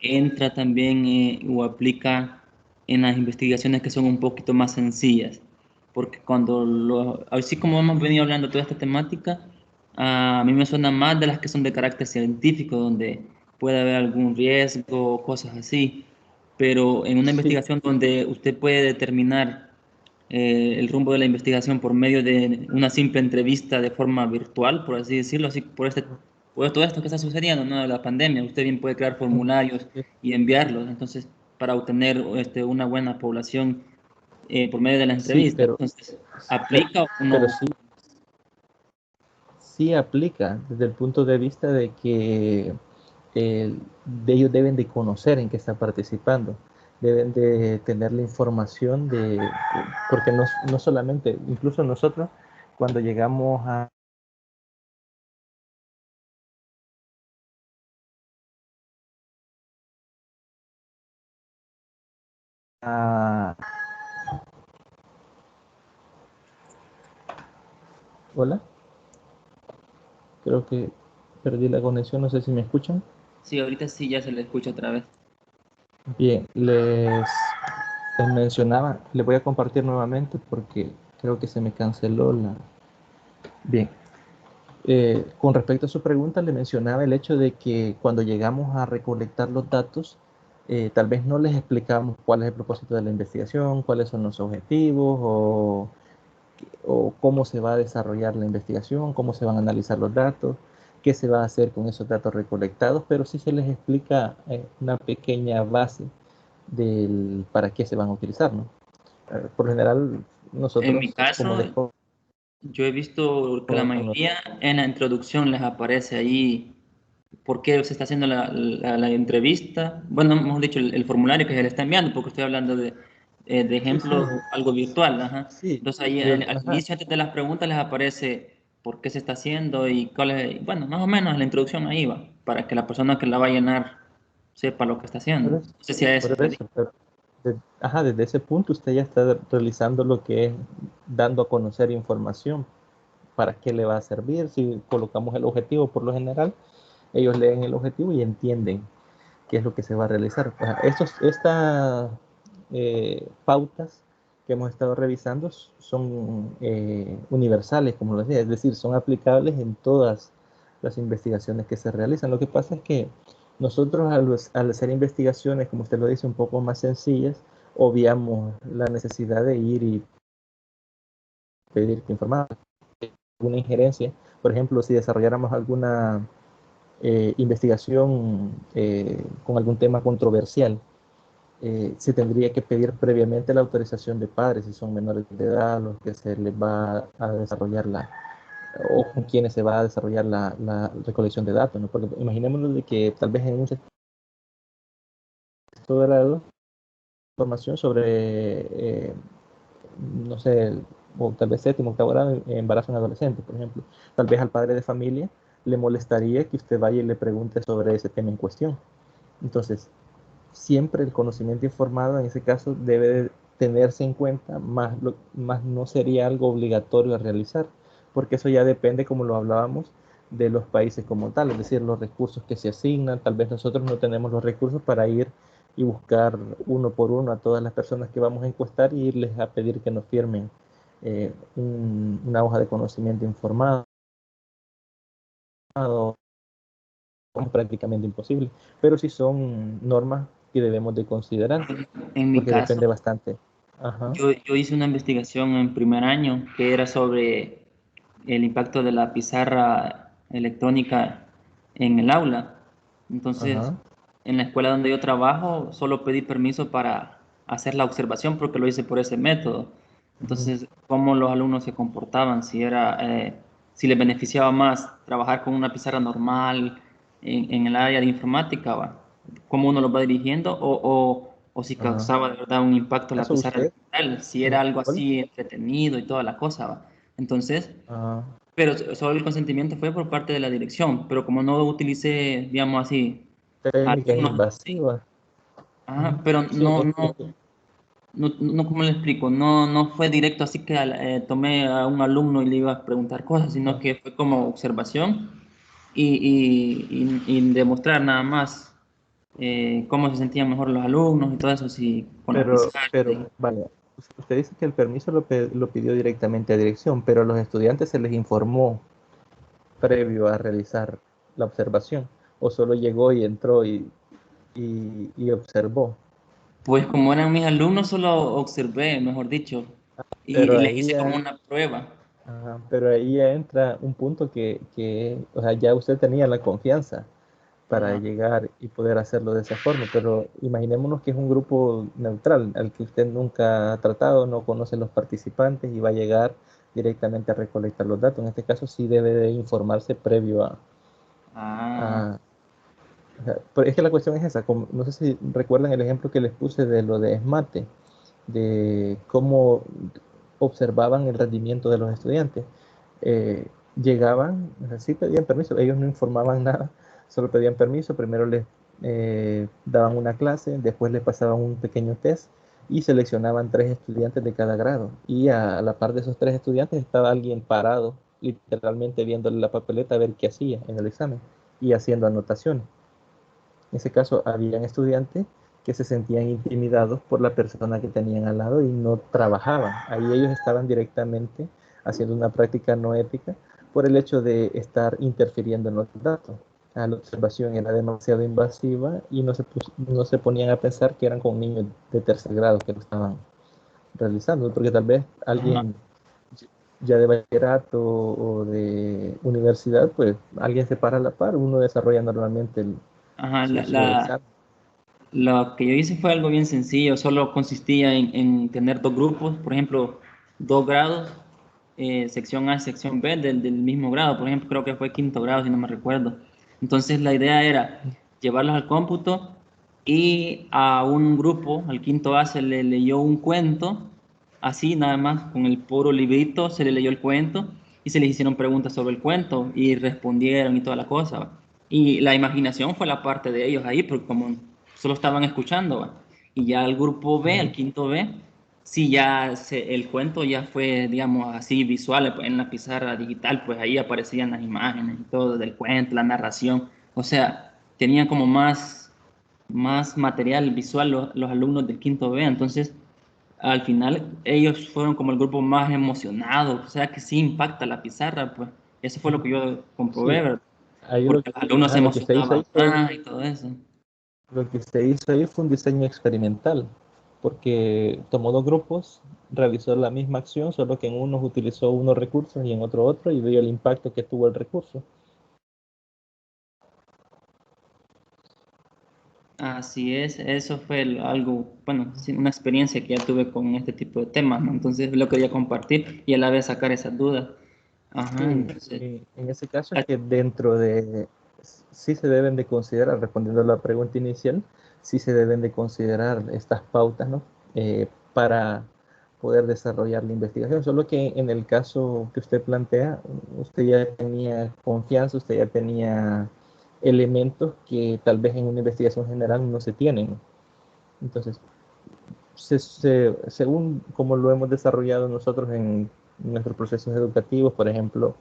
entra también o aplica en las investigaciones que son un poquito más sencillas, porque así como hemos venido hablando de toda esta temática, a mí me suena más de las que son de carácter científico, donde puede haber algún riesgo o cosas así, pero en una Sí, investigación donde usted puede determinar el rumbo de la investigación por medio de una simple entrevista de forma virtual, por así decirlo, así por todo esto que está sucediendo, ¿no? De la pandemia, usted bien puede crear formularios y enviarlos, entonces, para obtener una buena población por medio de la sí, entrevista. Entonces, ¿aplica o pero no? sí, sí aplica desde el punto de vista de que de ellos deben de conocer en qué están participando, deben de tener la información porque no solamente, incluso nosotros, cuando llegamos a hola, creo que perdí la conexión, no sé si me escuchan. Sí, ahorita sí ya se le escucha otra vez. Bien, les mencionaba, les voy a compartir nuevamente porque creo que se me canceló la... Bien, con respecto a su pregunta, le mencionaba el hecho de que cuando llegamos a recolectar los datos, tal vez no les explicamos cuál es el propósito de la investigación, cuáles son los objetivos o cómo se va a desarrollar la investigación, cómo se van a analizar los datos, qué se va a hacer con esos datos recolectados, pero sí se les explica una pequeña base del para qué se van a utilizar, ¿no? Por lo general, En mi nosotros como caso, de yo he visto que la joven, mayoría en la introducción les aparece ahí por qué se está haciendo la entrevista. Bueno, hemos dicho el formulario que se le está enviando, porque estoy hablando de sí, sí, ejemplo, algo virtual. Ajá. sí, Entonces ahí al ajá, inicio, antes de las preguntas, les aparece por qué se está haciendo y cuál es, bueno, más o menos la introducción ahí va, para que la persona que la va a llenar sepa lo que está haciendo. por No eso, sé si a eso por se dedica. eso, pero ajá, desde ese punto usted ya está realizando lo que es dando a conocer información, para qué le va a servir, si colocamos el objetivo por lo general, ellos leen el objetivo y entienden qué es lo que se va a realizar. Pues, estas pautas que hemos estado revisando son universales, como lo decía, es decir, son aplicables en todas las investigaciones que se realizan. Lo que pasa es que nosotros al hacer investigaciones, como usted lo dice, un poco más sencillas, obviamos la necesidad de ir y pedir que informar alguna injerencia. Por ejemplo, si desarrolláramos alguna investigación con algún tema controversial, se tendría que pedir previamente la autorización de padres si son menores de edad, los que se les va a desarrollar o con quienes se va a desarrollar la recolección de datos, ¿no? Porque imaginémonos de que tal vez en un sexto grado, información sobre, no sé, o tal vez séptimo, octavo grado, embarazo en adolescentes, por ejemplo. Tal vez al padre de familia le molestaría que usted vaya y le pregunte sobre ese tema en cuestión. Entonces, siempre el conocimiento informado en ese caso debe tenerse en cuenta, más no sería algo obligatorio a realizar, porque eso ya depende, como lo hablábamos, de los países como tal, es decir, los recursos que se asignan, tal vez nosotros no tenemos los recursos para ir y buscar uno por uno a todas las personas que vamos a encuestar y irles a pedir que nos firmen una hoja de conocimiento informado, es prácticamente imposible, pero sí son normas que debemos de considerar, En mi porque caso, depende bastante. Ajá, yo hice una investigación en primer año que era sobre el impacto de la pizarra electrónica en el aula. Entonces, ajá, en la escuela donde yo trabajo, solo pedí permiso para hacer la observación porque lo hice por ese método. Entonces, cómo los alumnos se comportaban, si les beneficiaba más trabajar con una pizarra normal en el área de informática, ¿va? Cómo uno los va dirigiendo, o si Ajá. causaba de verdad un impacto en la ¿Acaso pizarra usted digital, si en era la algo escuela? así entretenido y toda la cosa, ¿va? Entonces, Ah, pero solo el consentimiento fue por parte de la dirección, pero como no utilicé, digamos así, técnicas alumnos, sí, invasivas. ajá, Ujú. pero Sí, no, no, no, ¿cómo le explico? No fue directo así que tomé a un alumno y le iba a preguntar cosas, sino ajá. que fue como observación y demostrar nada más cómo se sentían mejor los alumnos y todo eso, sí, con la pizarra. Vale, usted dice que el permiso lo pidió directamente a dirección, pero a los estudiantes se les informó previo a realizar la observación, o solo llegó y entró y observó. Pues como eran mis alumnos, solo observé, mejor dicho, y Pero les ahí hice como ya, una prueba. ajá, pero ahí ya entra un punto o sea, ya usted tenía la confianza para Ajá. llegar y poder hacerlo de esa forma, pero imaginémonos que es un grupo neutral al que usted nunca ha tratado, no conoce los participantes y va a llegar directamente a recolectar los datos. En este caso sí debe de informarse previo Ah, a o sea, pero es que la cuestión es esa, no sé si recuerdan el ejemplo que les puse de lo de SMATE, de cómo observaban el rendimiento de los estudiantes. Llegaban, o sea, sí pedían permiso, ellos no informaban nada, solo pedían permiso, primero les daban una clase, después les pasaban un pequeño test y seleccionaban 3 estudiantes de cada grado. Y a la par de esos 3 estudiantes estaba alguien parado, literalmente viéndole la papeleta a ver qué hacía en el examen y haciendo anotaciones. En ese caso, habían estudiantes que se sentían intimidados por la persona que tenían al lado y no trabajaban. Ahí ellos estaban directamente haciendo una práctica no ética por el hecho de estar interfiriendo en los datos. La observación era demasiado invasiva y no se ponían a pensar que eran con niños de tercer grado que lo estaban realizando, porque tal vez ajá, alguien ya de bachillerato o de universidad, pues alguien se para a la par, uno desarrolla normalmente ajá, su examen. lo que yo hice fue algo bien sencillo, solo consistía en tener dos grupos, por ejemplo, 2 grados, sección A y sección B del mismo grado, por ejemplo, creo que fue quinto grado, si no me recuerdo. Entonces la idea era llevarlos al cómputo y a un grupo, al quinto A, se le leyó un cuento, así nada más, con el puro librito, se le leyó el cuento y se les hicieron preguntas sobre el cuento y respondieron y toda la cosa. Y la imaginación fue la parte de ellos ahí, porque como solo estaban escuchando, ¿va? Y ya el grupo B, el quinto B, sí, el cuento ya fue, digamos, así visual, pues, en la pizarra digital, pues ahí aparecían las imágenes y todo del cuento, la narración, o sea, tenían como más material visual los alumnos del quinto B, entonces al final ellos fueron como el grupo más emocionado, o sea que sí impacta la pizarra, pues eso fue lo que yo comprobé, Sí, ¿verdad? ahí Porque los alumnos se lo que usted hizo ahí emocionaban más y todo eso. lo que usted hizo ahí fue un diseño experimental, porque tomó 2 grupos, realizó la misma acción, solo que en unos utilizó unos recursos y en otro y vio el impacto que tuvo el recurso. Así es, eso fue algo, bueno, sí, una experiencia que ya tuve con este tipo de temas, ¿no? Entonces lo quería compartir y a la vez sacar esas dudas. Ajá, Sí, entonces, en ese caso es que sí se deben de considerar, respondiendo a la pregunta inicial, sí se deben de considerar estas pautas, ¿no? Para poder desarrollar la investigación. Solo que en el caso que usted plantea, usted ya tenía confianza, usted ya tenía elementos que tal vez en una investigación general no se tienen. Entonces, según como lo hemos desarrollado nosotros en nuestros procesos educativos, por ejemplo,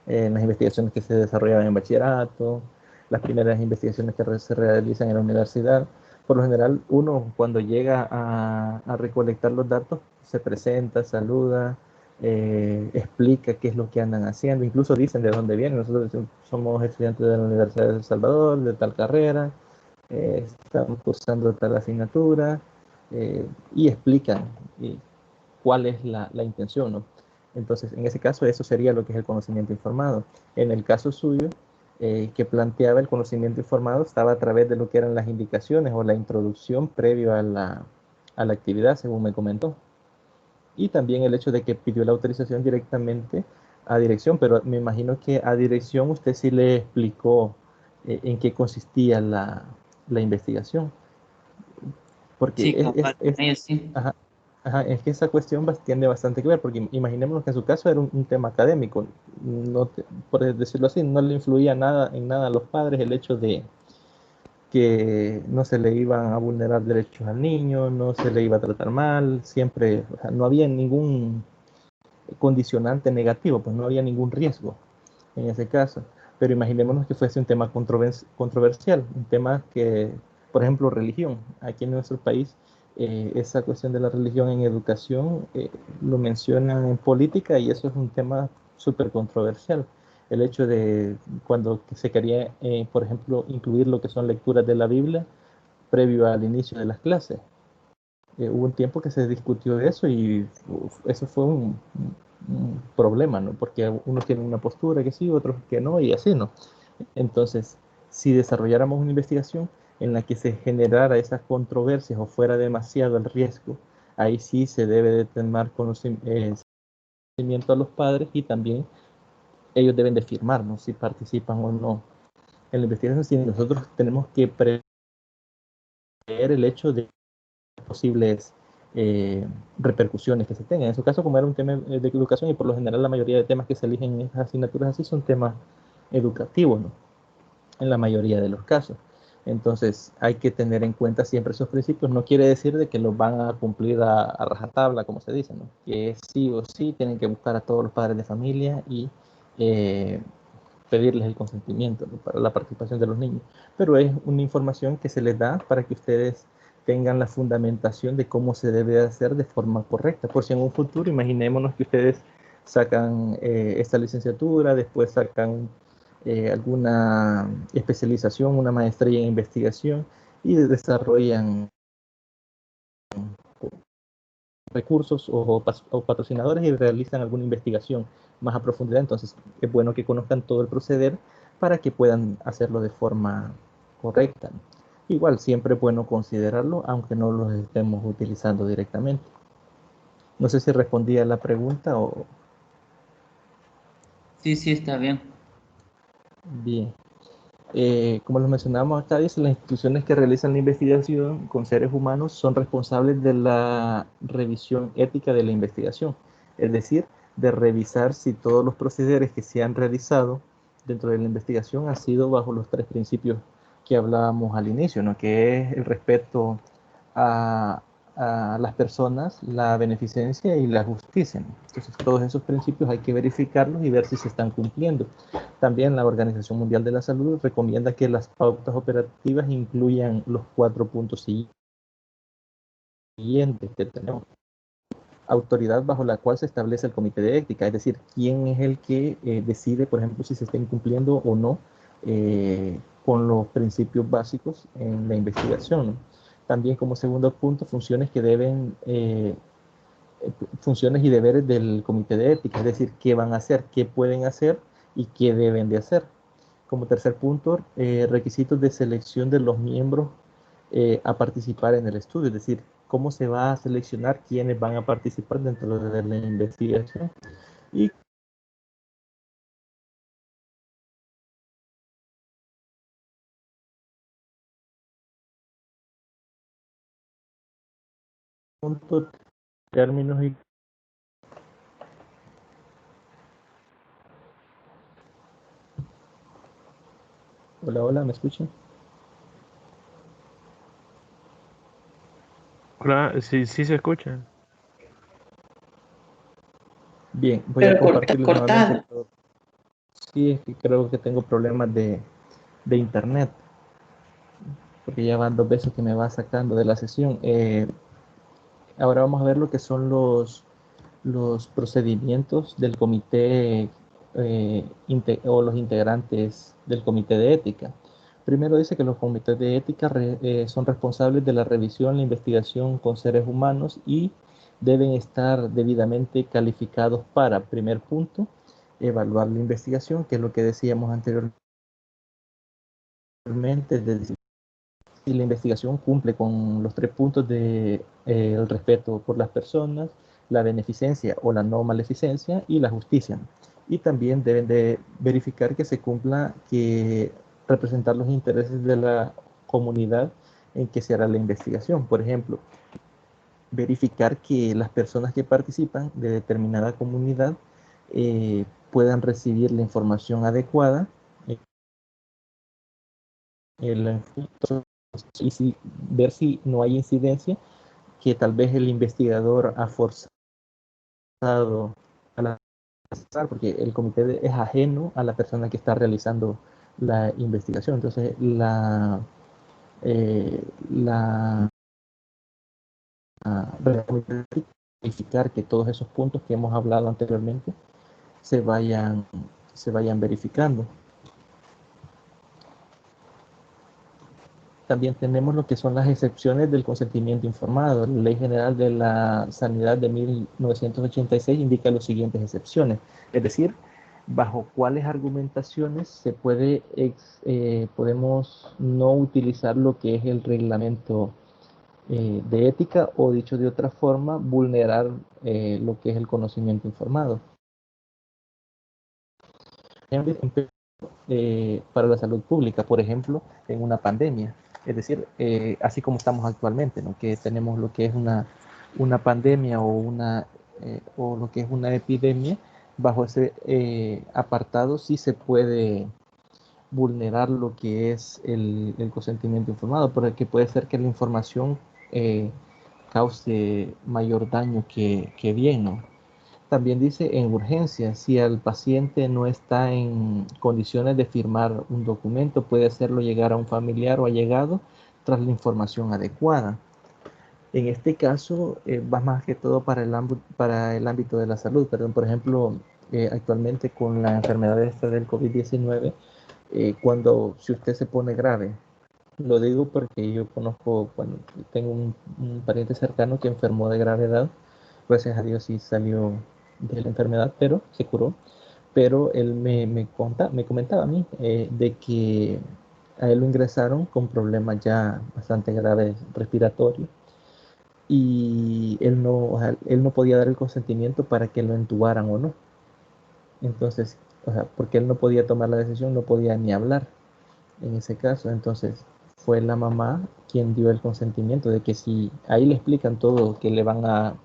en las investigaciones que se desarrollaban en bachillerato, las primeras investigaciones que se realizan en la universidad. Por lo general, uno cuando llega a recolectar los datos, se presenta, saluda, explica qué es lo que andan haciendo, incluso dicen de dónde vienen. Nosotros somos estudiantes de la Universidad de El Salvador, de tal carrera, estamos cursando tal asignatura, y explican cuál es la intención, ¿no? Entonces, en ese caso, eso sería lo que es el conocimiento informado. En el caso suyo, que planteaba el conocimiento informado, estaba a través de lo que eran las indicaciones o la introducción previo a la actividad, según me comentó. y también el hecho de que pidió la autorización directamente a dirección, pero me imagino que a dirección usted sí le explicó en qué consistía la investigación, porque Sí, cabal, ellos sí. ajá, ajá, es que esa cuestión tiene bastante que ver, porque imaginémonos que en su caso era un tema académico, no por decirlo así, no le influía nada en nada a los padres el hecho de que no se le iban a vulnerar derechos al niño, no se le iba a tratar mal, siempre, o sea, no había ningún condicionante negativo, pues no había ningún riesgo en ese caso. Pero imaginémonos que fuese un tema controversial, un tema que, por ejemplo, religión. Aquí en nuestro país, esa cuestión de la religión en educación lo mencionan en política y eso es un tema súper controversial. El hecho de cuando se quería, por ejemplo, incluir lo que son lecturas de la Biblia previo al inicio de las clases. Hubo un tiempo que se discutió eso y eso fue un problema, ¿no? Porque unos tienen una postura que sí, otros que no, y así, ¿no? Entonces, si desarrolláramos una investigación en la que se generara esas controversias o fuera demasiado el riesgo, ahí sí se debe de tener conocimiento a los padres y también ellos deben de firmar, ¿no? Si participan o no en la investigación. Si nosotros tenemos que prever el hecho de posibles repercusiones que se tengan. En su caso, como era un tema de educación y por lo general la mayoría de temas que se eligen en estas asignaturas así son temas educativos, ¿no? En la mayoría de los casos. Entonces hay que tener en cuenta siempre esos principios. No quiere decir de que los van a cumplir a rajatabla, como se dice, ¿no? Que sí o sí tienen que buscar a todos los padres de familia y eh, pedirles el consentimiento, ¿no? Para la participación de los niños. Pero es una información que se les da para que ustedes tengan la fundamentación de cómo se debe hacer de forma correcta. Por si en un futuro, imaginémonos que ustedes sacan esta licenciatura, después sacan alguna especialización, una maestría en investigación y desarrollan recursos o patrocinadores y realizan alguna investigación más a profundidad. Entonces es bueno que conozcan todo el proceder para que puedan hacerlo de forma correcta. Igual siempre es bueno considerarlo, aunque no los estemos utilizando directamente. No sé si respondí a la pregunta o Sí, sí, está bien. bien. Como lo mencionamos acá, dice, las instituciones que realizan la investigación con seres humanos son responsables de la revisión ética de la investigación, es decir, de revisar si todos los procederes que se han realizado dentro de la investigación han sido bajo los tres principios que hablábamos al inicio, ¿no? Que es el respeto a, a las personas, la beneficencia y la justicia, ¿no? Entonces, todos esos principios hay que verificarlos y ver si se están cumpliendo. También la Organización Mundial de la Salud recomienda que las pautas operativas incluyan los 4 puntos siguientes que tenemos. Autoridad bajo la cual se establece el comité de ética, es decir, quién es el que decide, por ejemplo, si se está incumpliendo o no con los principios básicos en la investigación, ¿no? También como segundo punto, funciones que deben, funciones y deberes del comité de ética, es decir, qué van a hacer, qué pueden hacer y qué deben de hacer. Como tercer punto, requisitos de selección de los miembros a participar en el estudio, es decir, cómo se va a seleccionar quiénes van a participar dentro de la investigación. Y punto, términos y... Hola, hola, ¿me escuchan? Claro, sí, sí se escucha. Bien, voy a Pero compartirles nuevamente. cortado. Sí, es que creo que tengo problemas de internet, porque ya van 2 veces que me va sacando de la sesión. Ahora vamos a ver lo que son los procedimientos del comité o los integrantes del comité de ética. Primero dice que los comités de ética son responsables de la revisión, la investigación con seres humanos y deben estar debidamente calificados para, primer punto, evaluar la investigación, que es lo que decíamos anteriormente, de decir si la investigación cumple con los 3 puntos de el respeto por las personas, la beneficencia o la no maleficencia y la justicia. Y también deben de verificar que se cumpla, que representar los intereses de la comunidad en que se hará la investigación. Por ejemplo, verificar que las personas que participan de determinada comunidad puedan recibir la información adecuada y ver si no hay incidencia, que tal vez el investigador ha forzado a la porque el comité es ajeno a la persona que está realizando la investigación. Entonces, la verificar que todos esos puntos que hemos hablado anteriormente se vayan verificando. También tenemos lo que son las excepciones del consentimiento informado. La Ley General de la Sanidad de 1986 indica las siguientes excepciones, es decir, bajo cuáles argumentaciones podemos no utilizar lo que es el reglamento de ética, o dicho de otra forma, vulnerar lo que es el conocimiento informado. Para la salud pública, por ejemplo, en una pandemia. Es decir, así como estamos actualmente, ¿no? Que tenemos lo que es una pandemia o lo que es una epidemia, bajo ese apartado sí se puede vulnerar lo que es el consentimiento informado, porque puede ser que la información cause mayor daño que bien, ¿no? También dice en urgencia, si el paciente no está en condiciones de firmar un documento, puede hacerlo llegar a un familiar o allegado tras la información adecuada. En este caso, va más que todo para el ámbito de la salud. Perdón, por ejemplo, actualmente con la enfermedad esta del COVID-19, si usted se pone grave, lo digo porque yo conozco, bueno, tengo un pariente cercano que enfermó de gravedad, gracias a Dios sí salió de la enfermedad, pero se curó. Pero él me comentaba a mí de que a él lo ingresaron con problemas ya bastante graves respiratorios, y o sea, él no podía dar el consentimiento para que lo entubaran o no. Entonces, o sea, porque él no podía tomar la decisión, no podía ni hablar en ese caso. Entonces, fue la mamá quien dio el consentimiento de que si ahí le explican todo, que le van a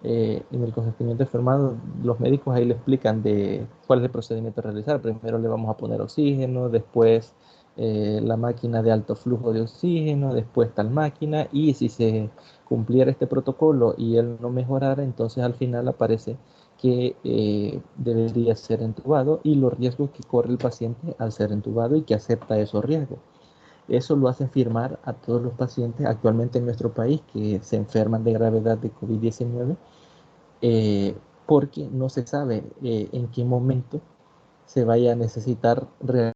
en el consentimiento informado, los médicos ahí le explican de cuál es el procedimiento a realizar. Primero le vamos a poner oxígeno, después la máquina de alto flujo de oxígeno, después tal máquina, y si se cumpliera este protocolo y él no mejorara, entonces al final aparece que debería ser entubado, y los riesgos que corre el paciente al ser entubado y que acepta esos riesgos. Eso lo hacen firmar a todos los pacientes actualmente en nuestro país que se enferman de gravedad de COVID-19, eh, porque no se sabe en qué momento se vaya a necesitar realizar.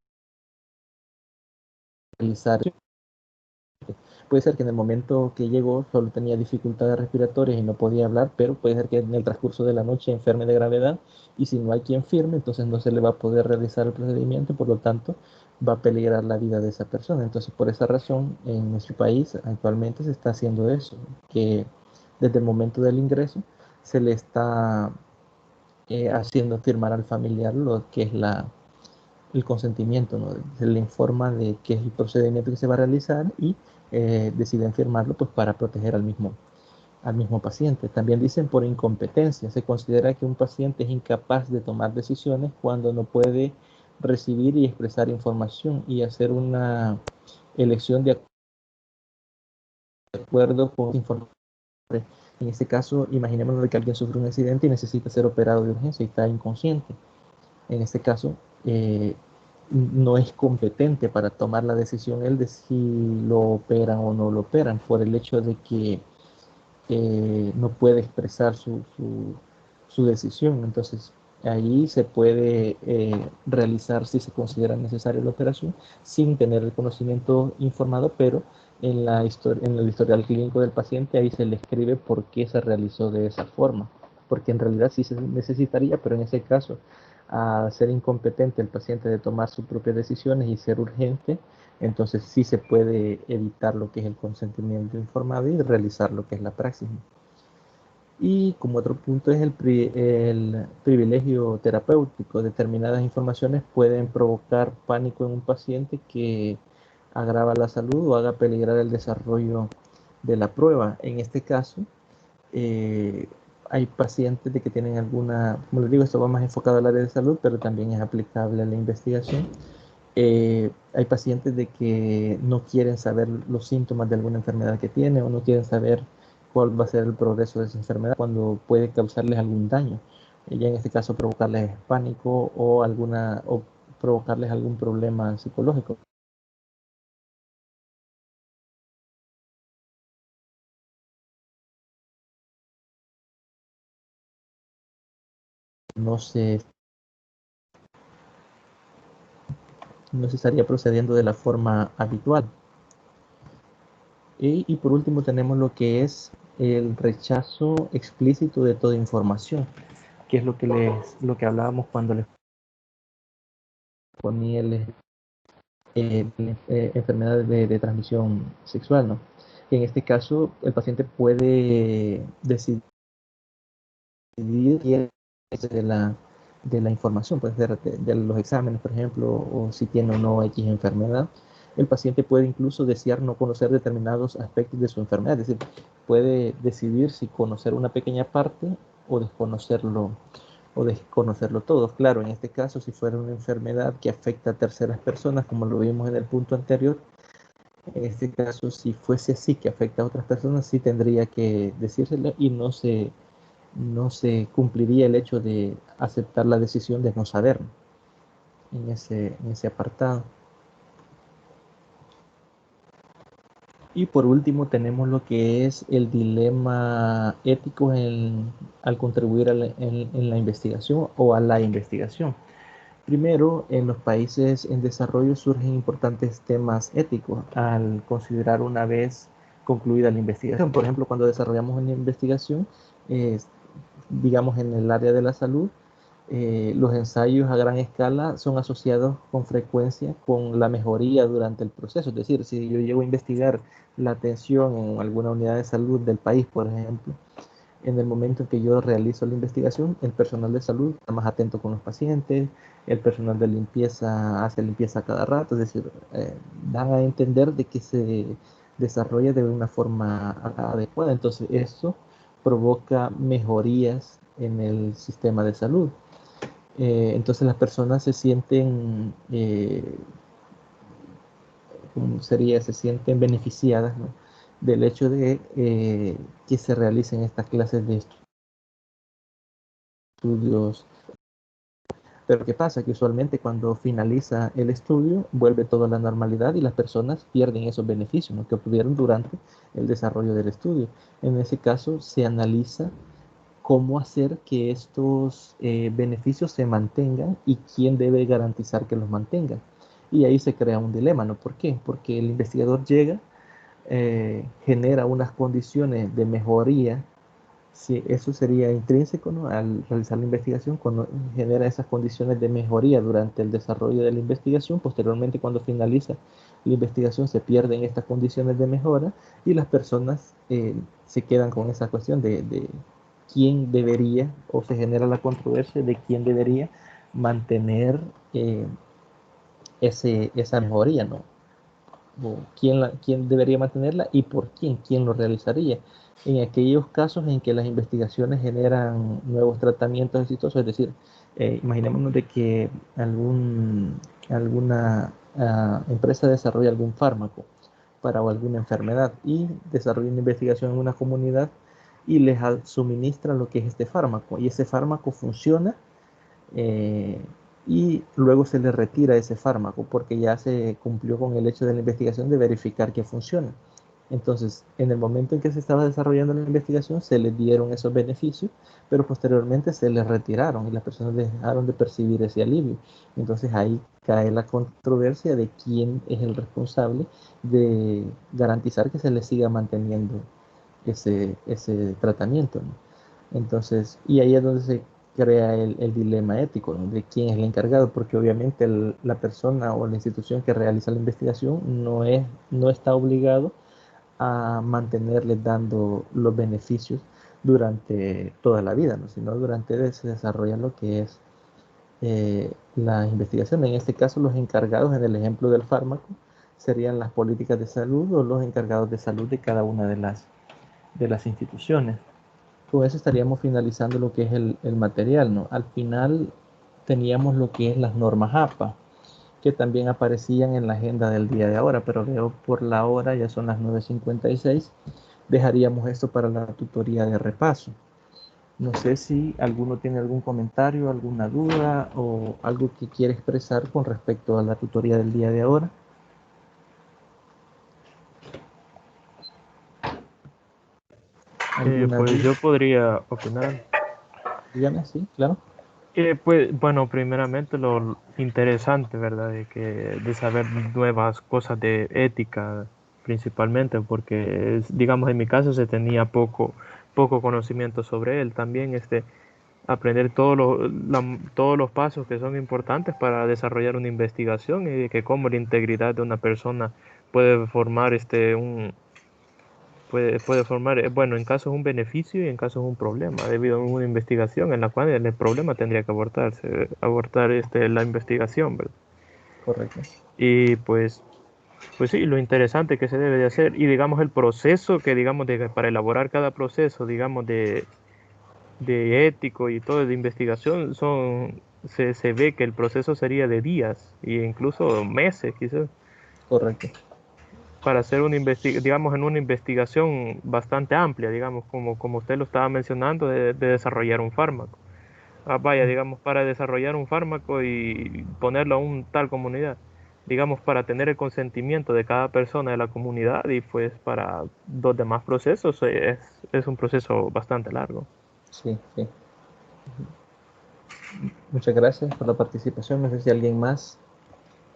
Puede ser que en el momento que llegó solo tenía dificultades respiratorias y no podía hablar, pero puede ser que en el transcurso de la noche enferme de gravedad, y si no hay quien firme, entonces no se le va a poder realizar el procedimiento, por lo tanto va a peligrar la vida de esa persona. Entonces, por esa razón, en nuestro país actualmente se está haciendo eso, que desde el momento del ingreso se le está haciendo firmar al familiar lo que es el consentimiento, ¿no? Se le informa de qué es el procedimiento que se va a realizar, y deciden firmarlo pues para proteger al mismo paciente. También dicen por incompetencia. Se considera que un paciente es incapaz de tomar decisiones cuando no puede recibir y expresar información y hacer una elección de acuerdo con información. En este caso, imaginémonos que alguien sufre un accidente y necesita ser operado de urgencia y está inconsciente. En este caso, no es competente para tomar la decisión él de si lo operan o no lo operan, por el hecho de que no puede expresar su decisión. Entonces, ahí se puede realizar, si se considera necesaria la operación, sin tener el conocimiento informado, pero en el historial clínico del paciente ahí se le escribe por qué se realizó de esa forma, porque en realidad sí se necesitaría, pero en ese caso, a ser incompetente el paciente de tomar sus propias decisiones y ser urgente, entonces sí se puede evitar lo que es el consentimiento informado y realizar lo que es la praxis. Y como otro punto es el privilegio terapéutico. Determinadas informaciones pueden provocar pánico en un paciente que agrava la salud o haga peligrar el desarrollo de la prueba. En este caso, eh, hay pacientes de que tienen alguna, como les digo, esto va más enfocado al área de salud, pero también es aplicable a la investigación. Hay pacientes de que no quieren saber los síntomas de alguna enfermedad que tiene o no quieren saber cuál va a ser el progreso de esa enfermedad cuando puede causarles algún daño. Ya en este caso provocarles pánico o provocarles algún problema psicológico. No se, no se estaría procediendo de la forma habitual. Y por último tenemos lo que es el rechazo explícito de toda información, que es lo que hablábamos cuando les ponía enfermedades de transmisión sexual, ¿no? En este caso, el paciente puede decidir qué es de la información, puede ser de los exámenes, por ejemplo, o si tiene o no X enfermedad. El paciente puede incluso desear no conocer determinados aspectos de su enfermedad, es decir, puede decidir si conocer una pequeña parte o desconocerlo todo. Claro, en este caso, si fuera una enfermedad que afecta a terceras personas, como lo vimos en el punto anterior, en este caso, si fuese así, que afecta a otras personas, sí tendría que decírselo y no se cumpliría el hecho de aceptar la decisión de no saber en ese apartado. Y por último tenemos lo que es el dilema ético al contribuir en la investigación o a la investigación. Primero, en los países en desarrollo surgen importantes temas éticos al considerar una vez concluida la investigación. Por ejemplo, cuando desarrollamos una investigación, digamos en el área de la salud, los ensayos a gran escala son asociados con frecuencia con la mejoría durante el proceso. Es decir, si yo llego a investigar la atención en alguna unidad de salud del país, por ejemplo, en el momento en que yo realizo la investigación, el personal de salud está más atento con los pacientes, el personal de limpieza hace limpieza cada rato, es decir, dan a entender de que se desarrolla de una forma adecuada. Entonces, eso provoca mejorías en el sistema de salud. Entonces las personas se sienten, ¿cómo sería? Se sienten beneficiadas, ¿no? Del hecho de que se realicen estas clases de estudios. Pero ¿qué pasa? Que usualmente cuando finaliza el estudio vuelve todo a la normalidad y las personas pierden esos beneficios, ¿no?, que obtuvieron durante el desarrollo del estudio. En ese caso se analiza cómo hacer que estos beneficios se mantengan y quién debe garantizar que los mantenga. Y ahí se crea un dilema, ¿no? ¿Por qué? Porque el investigador llega, genera unas condiciones de mejoría. Sí, eso sería intrínseco, ¿no? Al realizar la investigación, cuando genera esas condiciones de mejoría durante el desarrollo de la investigación, posteriormente cuando finaliza la investigación se pierden estas condiciones de mejora y las personas se quedan con esa cuestión de quién debería, o se genera la controversia de quién debería mantener eh, esa mejoría, ¿no? O quién debería mantenerla y por quién lo realizaría. En aquellos casos en que las investigaciones generan nuevos tratamientos exitosos, es decir, imaginémonos de que alguna empresa desarrolla algún fármaco para alguna enfermedad y desarrolla una investigación en una comunidad y les suministra lo que es este fármaco y ese fármaco funciona, eh, y luego se le retira ese fármaco porque ya se cumplió con el hecho de la investigación de verificar que funciona. Entonces, en el momento en que se estaba desarrollando la investigación, se les dieron esos beneficios, pero posteriormente se les retiraron y las personas dejaron de percibir ese alivio. Entonces ahí cae la controversia de quién es el responsable de garantizar que se les siga manteniendo ese tratamiento, ¿no? Entonces, y ahí es donde se crea el dilema ético, ¿no?, de quién es el encargado, porque obviamente la persona o la institución que realiza la investigación no está obligado a mantenerles dando los beneficios durante toda la vida, ¿no? Sino durante se desarrolla lo que es la investigación. En este caso, los encargados, en el ejemplo del fármaco, serían las políticas de salud o los encargados de salud de cada una de las instituciones. Con eso estaríamos finalizando lo que es el material, ¿no? Al final teníamos lo que es las normas APA, que también aparecían en la agenda del día de ahora, pero veo por la hora, ya son las 9:56, dejaríamos esto para la tutoría de repaso. No sé si alguno tiene algún comentario, alguna duda o algo que quiere expresar con respecto a la tutoría del día de ahora. ¿Alguna Pues duda? yo podría opinar. Dígame, sí, claro. Pues bueno, primeramente lo interesante, ¿verdad? De saber nuevas cosas de ética, principalmente, porque digamos en mi caso se tenía poco conocimiento sobre él. También aprender todos los pasos que son importantes para desarrollar una investigación y de que cómo la integridad de una persona puede formar puede formar, bueno, en casos un beneficio y en casos un problema, debido a una investigación en la cual el problema tendría que abortar la investigación, ¿verdad? Correcto. Y pues sí, lo interesante que se debe de hacer y digamos el proceso que digamos para elaborar cada proceso, digamos de ético y todo de investigación, se ve que el proceso sería de días e incluso meses, quizás, Correcto. para hacer digamos, en una investigación bastante amplia, digamos, como usted lo estaba mencionando, de desarrollar un fármaco. Vaya, digamos, para desarrollar un fármaco y ponerlo a un tal comunidad, digamos, para tener el consentimiento de cada persona de la comunidad y pues para los demás procesos es un proceso bastante largo. Sí, sí. Muchas gracias por la participación. No sé si alguien más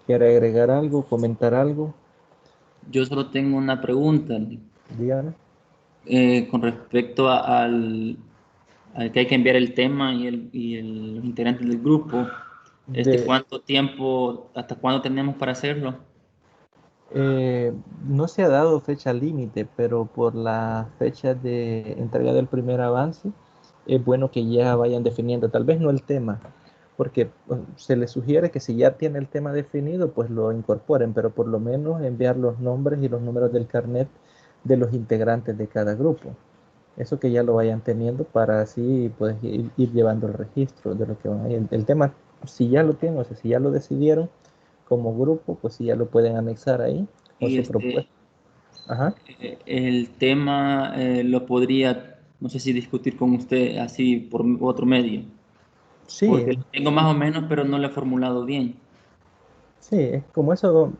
quiere agregar algo, comentar algo. Yo solo tengo una pregunta Dígame. con respecto al que hay que enviar el tema los integrantes del grupo. De, ¿Cuánto tiempo, hasta cuándo tenemos para hacerlo? no se ha dado fecha límite, pero por la fecha de entrega del primer avance, es bueno que ya vayan definiendo, tal vez no el tema, porque se les sugiere que si ya tiene el tema definido, pues lo incorporen, pero por lo menos enviar los nombres y los números del carnet de los integrantes de cada grupo. Eso que ya lo vayan teniendo para así pues, ir llevando el registro de lo que van a ir. El tema, si ya lo tienen, o sea, si ya lo decidieron como grupo, pues si ya lo pueden anexar ahí con Y su propuesta. Ajá. el tema lo podría, no sé si discutir con usted así por otro medio, Sí, porque lo tengo más o menos, pero no lo he formulado bien. sí, es como eso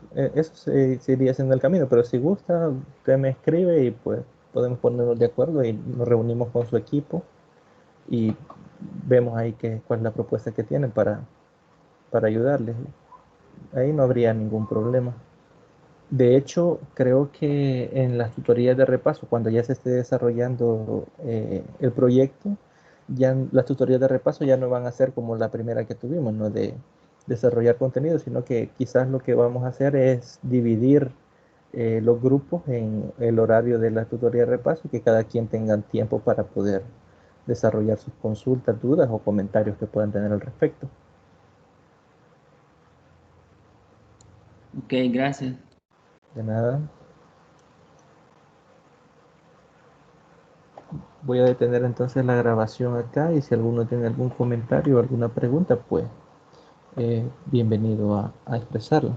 se iría haciendo el camino, pero si gusta, usted me escribe y pues podemos ponernos de acuerdo y nos reunimos con su equipo y vemos ahí cuál es la propuesta que tienen para ayudarles. Ahí no habría ningún problema. De hecho, creo que en las tutorías de repaso, cuando ya se esté desarrollando el proyecto, ya las tutorías de repaso ya no van a ser como la primera que tuvimos, no de desarrollar contenido, sino que quizás lo que vamos a hacer es dividir los grupos en el horario de la tutoría de repaso y que cada quien tenga tiempo para poder desarrollar sus consultas, dudas o comentarios que puedan tener al respecto. Ok, gracias. De nada. Voy a detener entonces la grabación acá y si alguno tiene algún comentario o alguna pregunta, pues bienvenido a expresarlo.